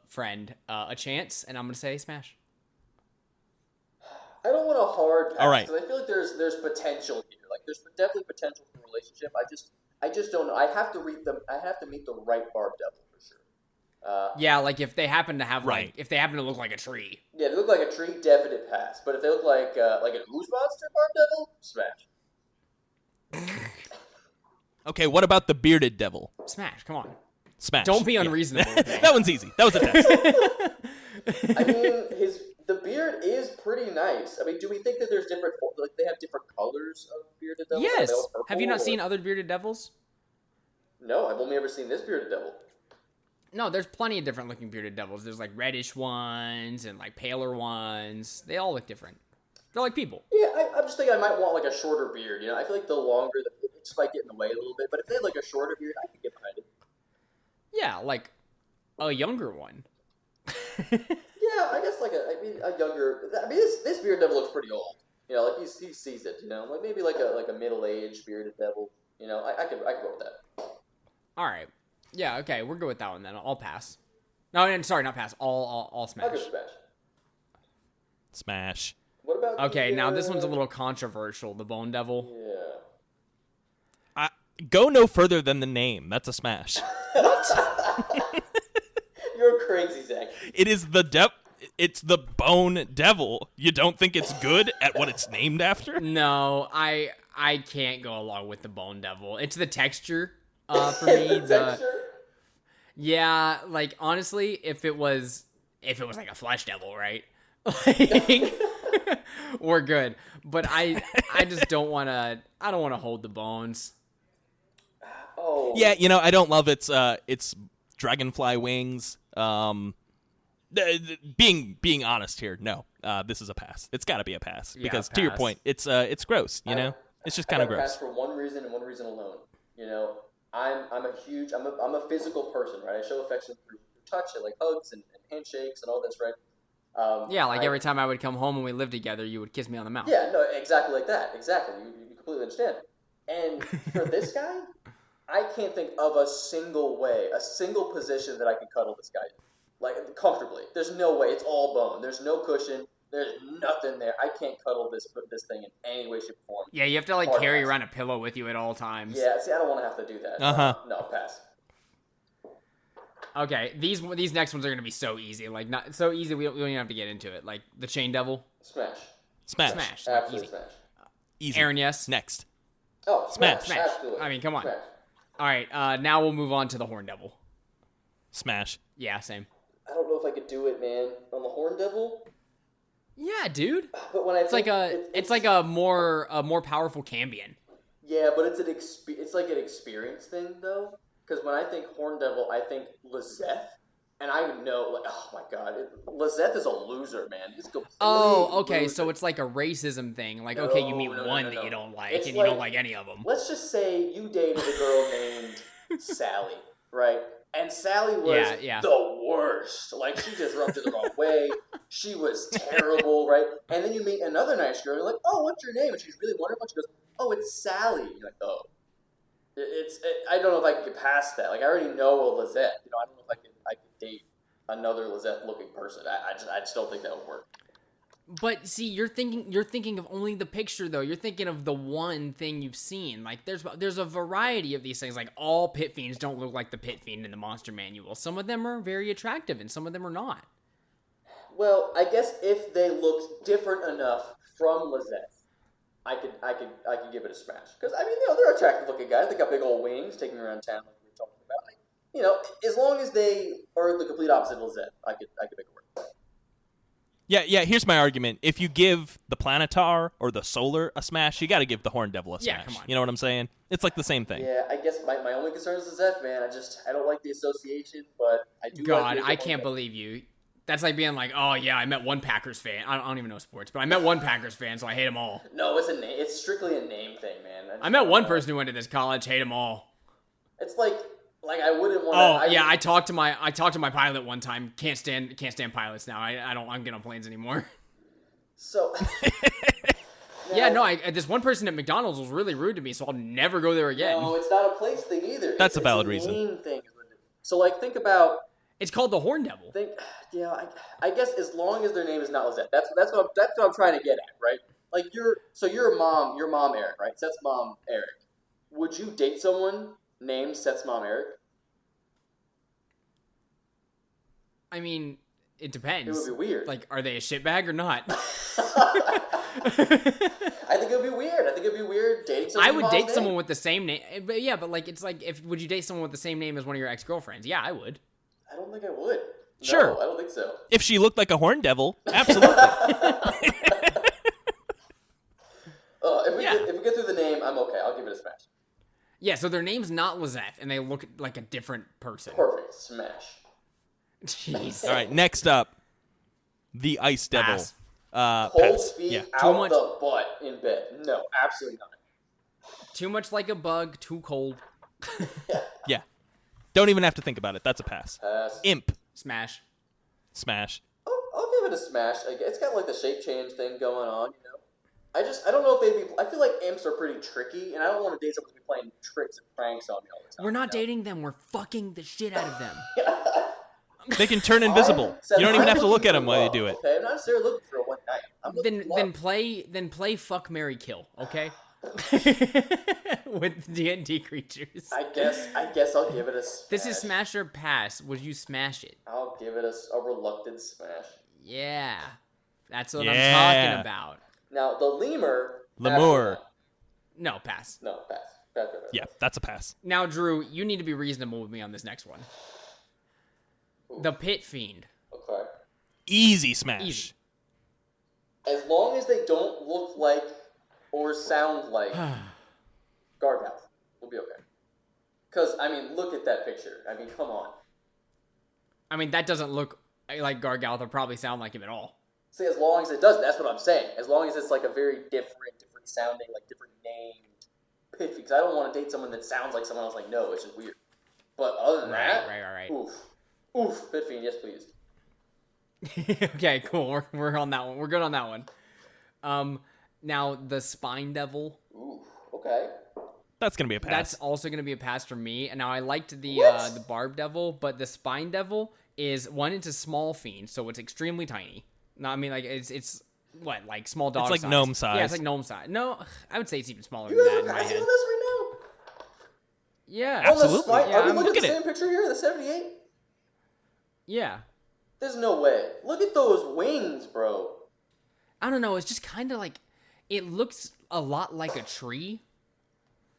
friend a chance, and I'm going to say smash. I don't want a hard pass. All right. Because I feel like there's potential here. Like, there's definitely potential for a relationship. I just don't know. I have to meet the right Barb Devil for sure. Yeah, like if they happen to have Right. if they happen to look like a tree. Yeah, they look like a tree, definite pass. But if they look like an ooze monster Barb Devil, smash. Okay, what about the Bearded Devil? Smash, come on. Smash. Don't be Yeah. unreasonable. That one's easy. That was a test. I mean, the beard is pretty nice. I mean, do we think that there's different, like they have different colors of bearded devils? Yes. Are they all purple, Have you not or- seen other bearded devils? No, I've only ever seen this bearded devil. No, there's plenty of different looking bearded devils. There's like reddish ones and like paler ones. They all look different. They're like people. Yeah, I'm just thinking I might want like a shorter beard. I feel like the longer, it just might get in the way a little bit. But if they had like a shorter beard, I could get behind it. Yeah, like a younger one. Yeah, I guess like a younger. I mean, this bearded devil looks pretty old. Like he sees it. Like maybe like a middle-aged bearded devil. I could go with that. All right. Yeah, okay, we're good with that one then. I'll pass. No, and sorry, not pass. I'll smash. I'll go smash. Smash. What about Okay, the, now this one's a little controversial. The Bone Devil. Yeah. Go no further than the name. That's a smash. You're crazy, Zach. It is It's the Bone Devil. You don't think it's good at what it's named after? No, I can't go along with the Bone Devil. It's the texture for me. Texture? Yeah, like honestly, if it was like a Flesh Devil, right? Like, we're good. But I just don't want to. I don't want to hold the bones. Oh. Yeah, I don't love its dragonfly wings. Being honest here, no. This is a pass. It's got to be a pass because to your pass. point, it's gross. It's just kind of gross. Pass for one reason and one reason alone. I'm a physical person, right? I show affection through touch and like hugs and handshakes and all this, right? Yeah, like every time I would come home and we lived together, you would kiss me on the mouth. Yeah, no, exactly like that. Exactly. You completely understand. And for this guy, I can't think of a single position that I could cuddle this guy, like comfortably. There's no way. It's all bone. There's no cushion. There's nothing there. I can't cuddle this thing in any way, shape, or form. Yeah, you have to like Hard carry pass. around a pillow with you at all times. Yeah, see, I don't want to have to do that. Uh-huh. No, pass. Okay, these next ones are gonna be so easy. Like not so easy. We don't even have to get into it. Like the Chain Devil. Smash. Smash. Smash. Like, Absolute easy. smash. Easy. Aaron, yes. Next. Oh, Smash. Smash. Absolutely. I mean, come on. Smash. All right, now we'll move on to the Horn Devil. Smash. Yeah, same. I don't know if I could do it, man. On the Horn Devil? Yeah, dude. But when I It's like it's like a more powerful Cambion. Yeah, but it's like an experience thing, though. Because when I think Horn Devil, I think Lizeth. And I know, like, oh my god, Lizeth is a loser, man. He's completely Oh, okay. loser. So it's like a racism thing. Like, okay, you meet No, one no. that you don't like, It's and you don't like any of them. Let's just say you dated a girl named Sally, right? And Sally was Yeah. the worst. Like, she just rubbed you the wrong way. She was terrible, right? And then you meet another nice girl, and you're like, oh, what's your name? And she's really wonderful. She goes, oh, it's Sally. You're like, oh. I don't know if I can get past that. Like, I already know a Lizette. I don't know if I could date another Lizette-looking person. I just don't think that would work. But see, you're thinking of only the picture though. You're thinking of the one thing you've seen. Like there's a variety of these things. Like all pit fiends don't look like the pit fiend in the monster manual. Some of them are very attractive and some of them are not. Well, I guess if they looked different enough from Lizette, I could give it a smash. Because I mean, they're attractive-looking guys. They got big old wings, taking me around town like we were talking about. Like, as long as they are the complete opposite of Lizette, I could make it work. Yeah, here's my argument. If you give the Planetar or the Solar a smash, you got to give the Horn Devil a smash. Yeah, come on. You know what I'm saying? It's like the same thing. Yeah, I guess my only concern is the Seth, man. I don't like the association, but I do God, like I can't believe you. That's like being like, oh yeah, I met one Packers fan. I don't even know sports, but I met one Packers fan, so I hate them all. No, it's a name. It's strictly a name thing, man. I met one person who went to this college, hate them all. It's like I wouldn't want to. Oh yeah, I talked to my pilot one time. Can't stand pilots now. I don't get on planes anymore. So. Yeah, no. This one person at McDonald's was really rude to me, so I'll never go there again. No, it's not a place thing either. That's a valid it's a reason. name thing. So like, think about. It's called the Horn Devil. I guess as long as their name is not Lizette. That's what I'm trying to get at, right? Like your mom, Eric, right? Seth's mom, Eric. Would you date someone named Seth's mom, Eric? I mean, it depends. It would be weird. Like, are they a shitbag or not? I think it would be weird. I think it'd be weird dating someone. I would date someone with the same name. But yeah, but like, it's like, would you date someone with the same name as one of your ex-girlfriends? Yeah, I would. I don't think I would. Sure. No, I don't think so. If she looked like a Horn Devil, absolutely. If we get through the name, I'm okay. I'll give it a smash. Yeah, so their name's not Lizette, and they look like a different person. Perfect. Smash. Jeez. All right, next up, the Ice Devil. Pass. Cold Pass. feet Yeah. out the butt in bed. No, absolutely not. Too much like a bug, too cold. Yeah. Don't even have to think about it. That's a pass. Pass. Imp. Smash. Smash. I'll give it a smash. It's got like the shape change thing going on, you know. I don't know if they'd be. I feel like imps are pretty tricky, and I don't want to date someone who's playing tricks and pranks on me all the time. We're not dating them. We're fucking the shit out of them. They can turn invisible. Seth, You don't even I'm have to look looking at them for while you love, do it. Okay, I'm not necessarily looking for a one night. I'm looking for love. Then play fuck, marry, kill. Okay. With D&D creatures. I guess I'll give it a smash. This is smash or pass. Would you smash it? I'll give it a reluctant smash. Yeah. That's what Yeah. I'm talking about. Now the lemur. Lemur. No, pass. No, pass. Pass. Yeah, that's a pass. Now, Drew, you need to be reasonable with me on this next one. Ooh. The Pit Fiend. Okay. Easy smash. Easy. As long as they don't look like or sound like Gargoyle, we'll be okay. Because, I mean, look at that picture. I mean, come on. I mean, that doesn't look like Gargalth or probably sound like him at all. See, as long as it doesn't, that's what I'm saying. As long as it's like a very different sounding, like different named pit fiend. Because I don't want to date someone that sounds like someone else. Like, no, it's just weird. But other than that, Right. oof, pit fiend, yes please. Okay, cool. We're on that one. We're good on that one. Now the Spine Devil. Ooh, okay. That's going to be a pass. That's also going to be a pass for me. And now I liked the What? Barb Devil, but the Spine Devil is it's a small fiend, so it's extremely tiny. No, I mean like it's what, like small dog. It's like size. gnome size. Yeah, it's like gnome size. No, I would say it's even smaller You than guys that are in my passing head. on this right now? Yeah, On the Absolutely. spine? Yeah, Are we I'm- looking look at the at same picture here? The 78? yeah. There's no way. Look at those wings, bro. I don't know. It's just kind of like it looks a lot like a tree.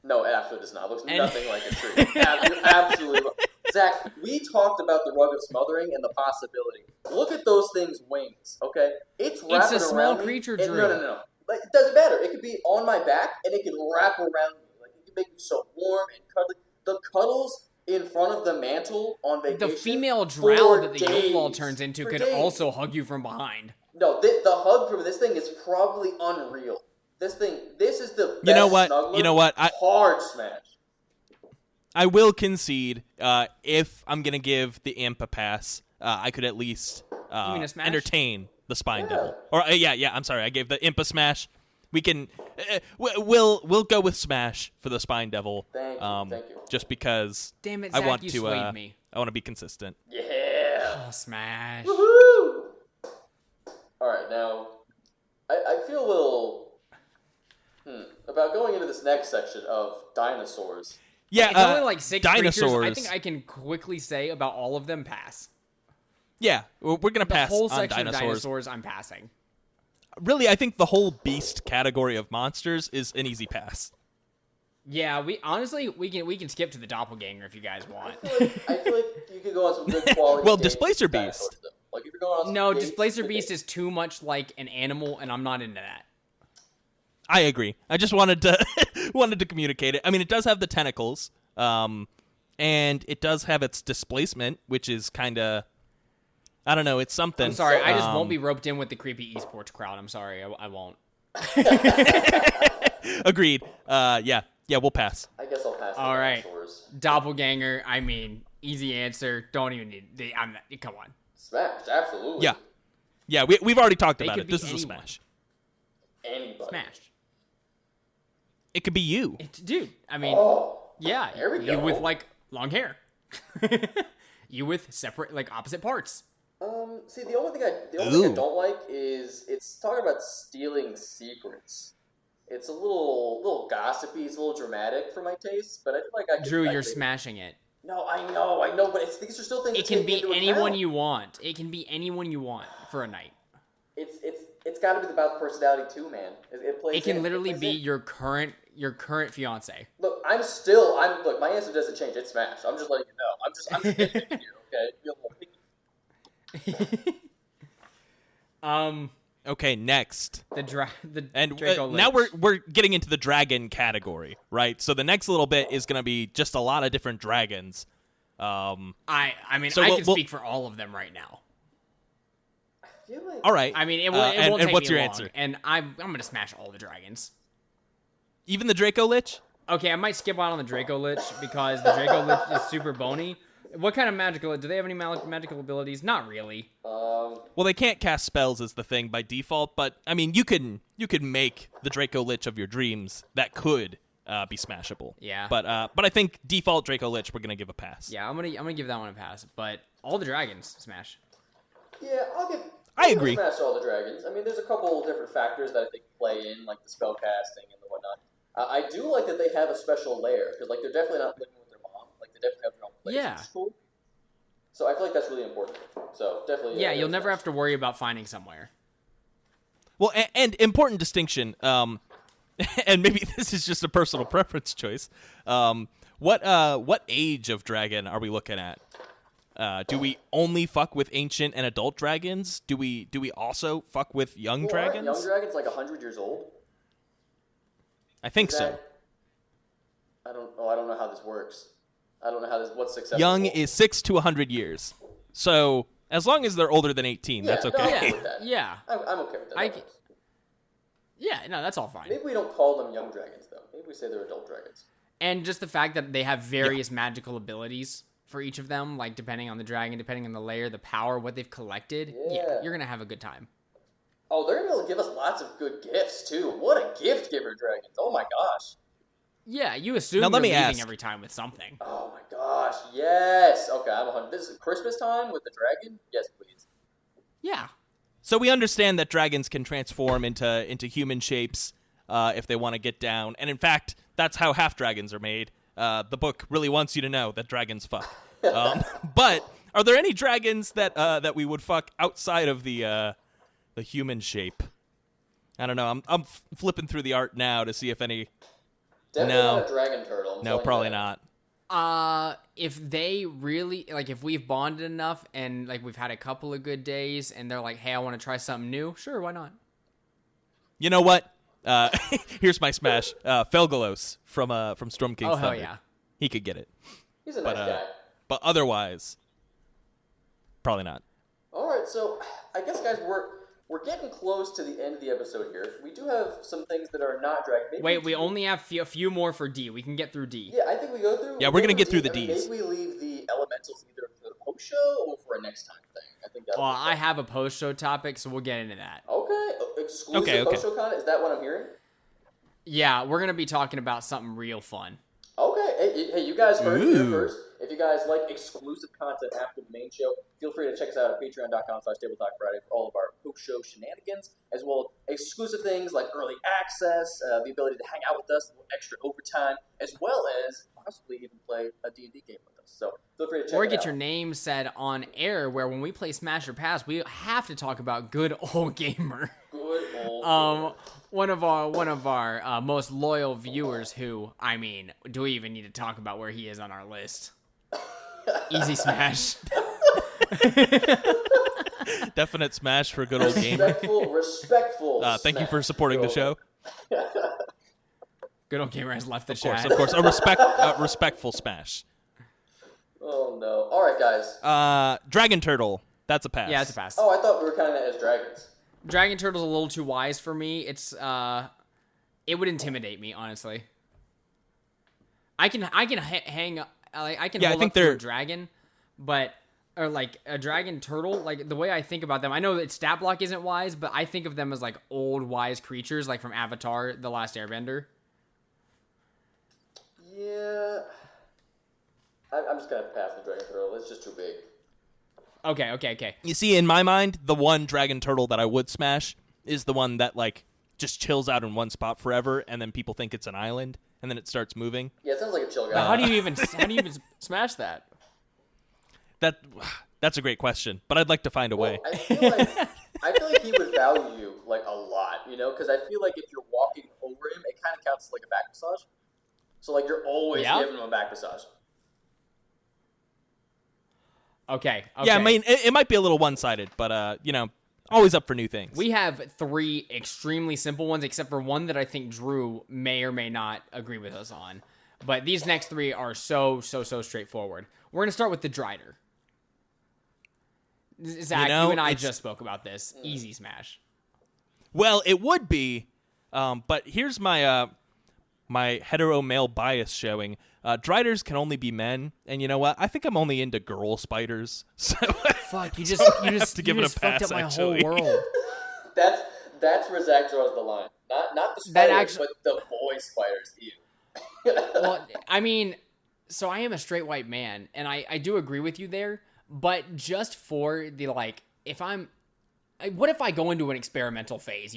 No, it absolutely does not. It looks And- nothing like a tree. You're absolutely right. Zach, we talked about the rug of smothering and the possibility. Look at those things' wings, okay? It's wrapping a small around me. creature, No, Drew. no. Like, it doesn't matter. It could be on my back, and it can wrap around me. Like, it can make me so warm and cuddly. The cuddles in front of the mantle on vacation. The female for drow that the days. Yolwall turns into For could days. also hug you from behind. No, the hug from this thing is probably unreal. This is the best You know what? snuggler. You know what? Hard smash. I will concede, if I'm going to give the imp a pass, I could at least mean a smash? entertain the Spine Yeah. Devil. Or yeah, I'm sorry. I gave the imp a smash. We can we'll go with smash for the Spine Devil. Thank you. Just because Damn it, I Zach, want you to swayed me. I want to be consistent. Yeah. Oh, smash. Woohoo! All right, now I feel a little about going into this next section of dinosaurs. Yeah, It's only like 6 dinosaurs. creatures. I think I can quickly say about all of them pass. Yeah, we're going to The pass whole on section dinosaurs. of dinosaurs, I'm passing. Really, I think the whole beast category of monsters is an easy pass. Yeah, we can skip to the doppelganger if you guys want. I feel like you could go on some good quality. Well, games Displacer with dinosaurs, Beast. though. Like if you're going on some No, dates. Displacer Beast is too much like an animal, and I'm not into that. I agree. I just wanted to wanted to communicate it. I mean, it does have the tentacles, and it does have its displacement, which is kind of, I don't know, it's something. I'm sorry, I just won't be roped in with the creepy esports crowd. I'm sorry, I won't. Agreed. Yeah, we'll pass. I guess I'll pass. All right, dinosaurs. Doppelganger. I mean, easy answer. Don't even need. Come on. Smash, absolutely. Yeah. We've already talked about could it. be This is a anyone. smash. Anybody. Smash. It could be you. Dude, I mean, Oh, yeah, there we you go. with like long hair. You with separate, like opposite parts. See, the only thing I don't like is it's talking about stealing secrets. It's a little gossipy, it's a little dramatic for my taste, but I feel like I could, Drew, I you're could- smashing it. No, I know, but these are still things. It to can take be into anyone account. you want. It can be anyone you want for a night. It's got to be about personality too, man. It plays. It can in. literally plays be in. your current fiance. Look, look. My answer doesn't change. It's Smash. I'm just letting you know. I'm just nitpicking here. Okay, be a little picky. Okay, next. The And Draco now Lich. we're getting into the dragon category, right? So the next little bit is going to be just a lot of different dragons. I mean, So I we'll- can speak for all of them right now. I feel like. All right. I mean, it and won't take what's me your long, answer? and I'm gonna smash all the dragons. Even the Draco Lich? Okay, I might skip out on the Draco Lich because the Draco Lich is super bony. What kind of magical? Do they have any magical abilities? Not really. Well, they can't cast spells is the thing by default, but I mean, you can make the Draco Lich of your dreams that could be smashable. Yeah. But I think default Draco Lich we're gonna give a pass. Yeah, I'm gonna give that one a pass. But all the dragons smash. Yeah, I agree. Smash all the dragons. I mean, there's a couple different factors that I think play in, like the spell casting and the whatnot. I do like that they have a special lair because, like, they're definitely not living with their mom. Like, they definitely have their own place. Yeah. Which is cool. So I feel like that's really important. So definitely. Yeah, you'll never have to worry about finding somewhere. Well, and important distinction. And maybe this is just a personal preference choice. What age of dragon are we looking at? Do we only fuck with ancient and adult dragons? Do we also fuck with young Aren't dragons? young dragons like 100 years old? I think Is so. that- I don't know how this works. I don't know what's successful. Young is 6 to 100 years. So as long as they're older than 18, Yeah, that's no, okay. I'm okay with that. Yeah. I'm okay with that. I That c- works. Yeah, no, that's all fine. Maybe we don't call them young dragons though. Maybe we say they're adult dragons. And just the fact that they have various magical abilities for each of them, like depending on the dragon, depending on the layer, the power, what they've collected. Yeah. You're gonna have a good time. Oh, they're gonna give us lots of good gifts too. What a gift giver, dragons! Oh my gosh. Yeah, you assume Now, you're let me leaving ask. every time with something. Oh my gosh. Yes. Okay, I'm 100. This is Christmas time with the dragon. Yes, please. Yeah. So we understand that dragons can transform into human shapes if they want to get down. And in fact, that's how half dragons are made. The book really wants you to know that dragons fuck. But are there any dragons that we would fuck outside of the human shape? I don't know. I'm flipping through the art now to see if any. Definitely No. not a dragon turtle. I'm No, telling you probably that. not. If they really like, if we've bonded enough and like we've had a couple of good days, and they're like, "Hey, I want to try something new." Sure, why not? You know what? Here's my smash. Felgalos from Storm King's Oh hell Thunder. yeah! He could get it. He's a nice guy. But otherwise, probably not. All right, so I guess guys, we're getting close to the end of the episode here. We do have some things that are not dragon. Maybe Wait, we only have a few more for D. We can get through D. Yeah, I think we go through. Yeah, we we're go gonna get through the I mean, Ds. Maybe we leave the elementals either for the post show or for a next time thing. I think that. Well, I have a post-show topic, so we'll get into that. Okay, exclusive Okay. post show content. Is that what I'm hearing? Yeah, we're gonna be talking about something real fun. Okay, hey, you guys heard it here Ooh. first. If you guys like exclusive content after the main show, feel free to check us out at patreon.com/tabletalkfriday for all of our post-show shenanigans, as well as exclusive things like early access, the ability to hang out with us, a little extra overtime, as well as possibly even play a D&D game with us. So feel free to check Or it get out. your name said on air, where when we play Smash or Pass, we have to talk about good old gamer. Good old One of our most loyal viewers. Who, I mean, do we even need to talk about where he is on our list? Easy Smash. Definite smash for good old game. Respectful. Thank you for supporting the show. Good old gamer has left the Of course, chat. of course, a respectful smash. Oh no! All right, guys. Dragon Turtle. That's a pass. Yeah, it's a pass. Oh, I thought we were counting that as dragons. Dragon Turtle's a little too wise for me. It's it would intimidate me, honestly. I can hang I can hold up to a dragon, but or like a dragon turtle, like the way I think about them, I know that stat block isn't wise, but I think of them as like old wise creatures, like from Avatar: The Last Airbender. Yeah, I'm just gonna pass the dragon turtle. It's just too big. Okay. You see, in my mind, the one dragon turtle that I would smash is the one that like just chills out in one spot forever, and then people think it's an island, and then it starts moving. Yeah, it sounds like a chill guy. But how do you even smash that? That's a great question, but I'd like to find a way. I feel like he would value you like a lot, because I feel like if you're walking over him, it kind of counts as like a back massage. So like you're always giving him a back massage. Okay. Yeah, I mean, it might be a little one-sided, but always up for new things. We have 3 extremely simple ones, except for one that I think Drew may or may not agree with us on. But these next 3 are so straightforward. We're going to start with the Drider. Zach, you and I just spoke about this. Easy smash. Well, it would be, but here's my my hetero male bias showing. Driders can only be men, and you know what? I think I'm only into girl spiders. So fuck, you just to give it a pass, fucked up my actually. whole world. That's where Zach draws the line. Not the spiders, but the boy spiders. Ew. Well, I mean, so I am a straight white man, and I do agree with you there. But just for the what if I go into an experimental phase,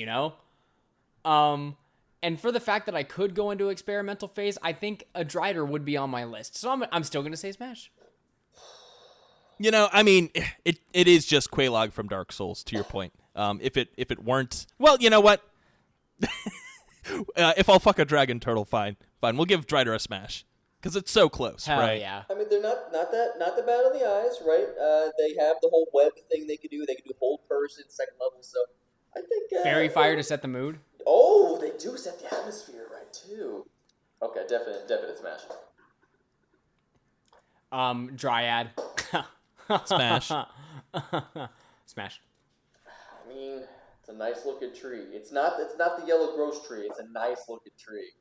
And for the fact that I could go into experimental phase, I think a Drider would be on my list. So I'm still going to say Smash. I mean, it is just Quelaag from Dark Souls, to your point. If it weren't, well, you know what? If I'll fuck a dragon turtle, fine. We'll give Drider a smash because it's so close, Hell right? Yeah. I mean, they're not that bad on the eyes, right? They have the whole web thing they could do. They could do whole person, second level. So I think Fairy fire to set the mood. Oh, they do set the atmosphere right too. Okay, definite smash. Dryad. Smash. Smash. I mean, it's a nice looking tree. It's not the yellow gross tree. It's a nice looking tree.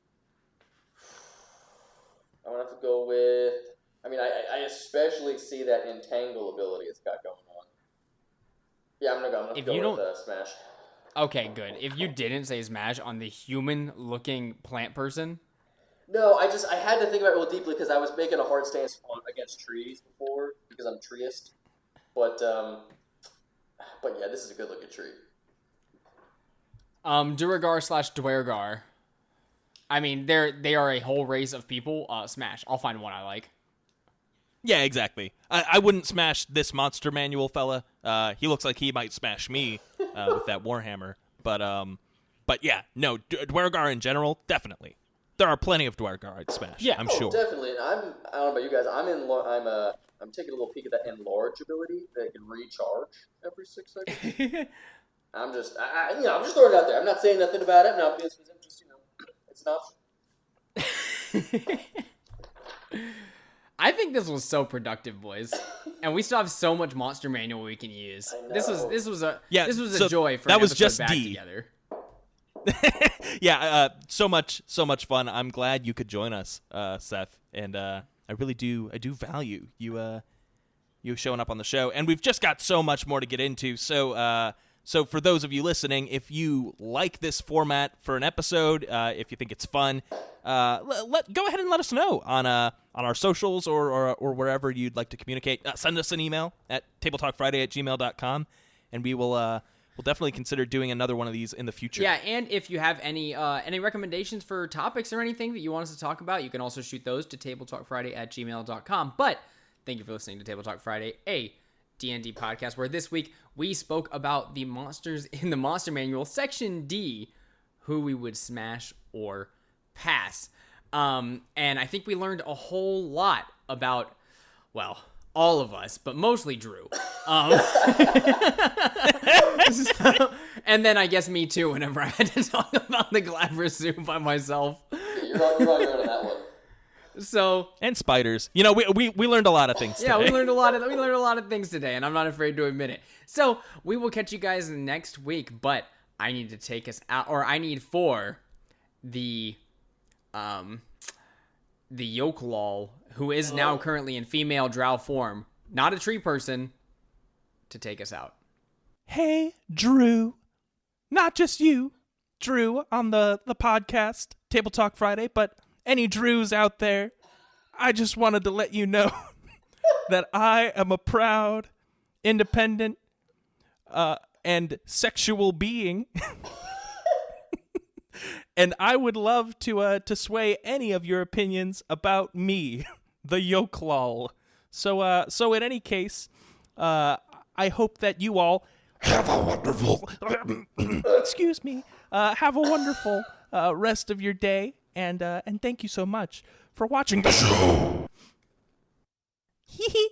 I'm gonna have to go with. I mean, I especially see that entangle ability it's got going on. Yeah, I'm gonna go with smash. Okay, good. If you didn't say smash on the human-looking plant person. No, I had to think about it real deeply because I was making a hard stance against trees before because I'm treeist. But yeah, this is a good looking tree. Duragar/Dwergar. I mean, they are a whole race of people. Smash. I'll find one I like. Yeah, exactly. I wouldn't smash this monster manual fella. He looks like he might smash me with that Warhammer. But yeah, no, Dwergar in general, definitely. There are plenty of Dwergar I'd smash. Yeah, I'm sure. Definitely. And I don't know about you guys. I'm taking a little peek at that enlarge ability that can recharge every 6 seconds. I'm just throwing it out there. I'm not saying nothing about it. I'm not being specific. Just it's an option. I think this was so productive, boys, and we still have so much monster manual we can use. This was a joy for that an was episode just back D together. Yeah, so much fun. I'm glad you could join us, Seth, and I really do value you showing up on the show, and we've just got so much more to get into. So for those of you listening, if you like this format for an episode, if you think it's fun, go ahead and let us know on our socials or wherever you'd like to communicate. Send us an email at tabletalkfriday@gmail.com, and we'll definitely consider doing another one of these in the future. Yeah, and if you have any recommendations for topics or anything that you want us to talk about, you can also shoot those to tabletalkfriday@gmail.com. But thank you for listening to Table Talk Friday, a D&D podcast, where this week we spoke about the monsters in the Monster Manual, Section D, who we would smash or pass. And I think we learned a whole lot about, well, all of us, but mostly Drew. And then I guess me too, whenever I had to talk about the Glamour Zoo by myself. You're on your own on that one. So and spiders. You know, we learned a lot of things. Yeah, today. we learned a lot of things today, and I'm not afraid to admit it. So we will catch you guys next week. But I need to take us out, or I need for the Yoklol, who is now currently in female drow form, not a tree person, to take us out. Hey, Drew. Not just you, Drew, on the podcast, Table Talk Friday, but any Drews out there, I just wanted to let you know that I am a proud, independent, and sexual being. And I would love to sway any of your opinions about me, the Yoklol. So in any case, I hope that you all have a wonderful, excuse me, have a wonderful rest of your day, and thank you so much for watching the show. Hee hee.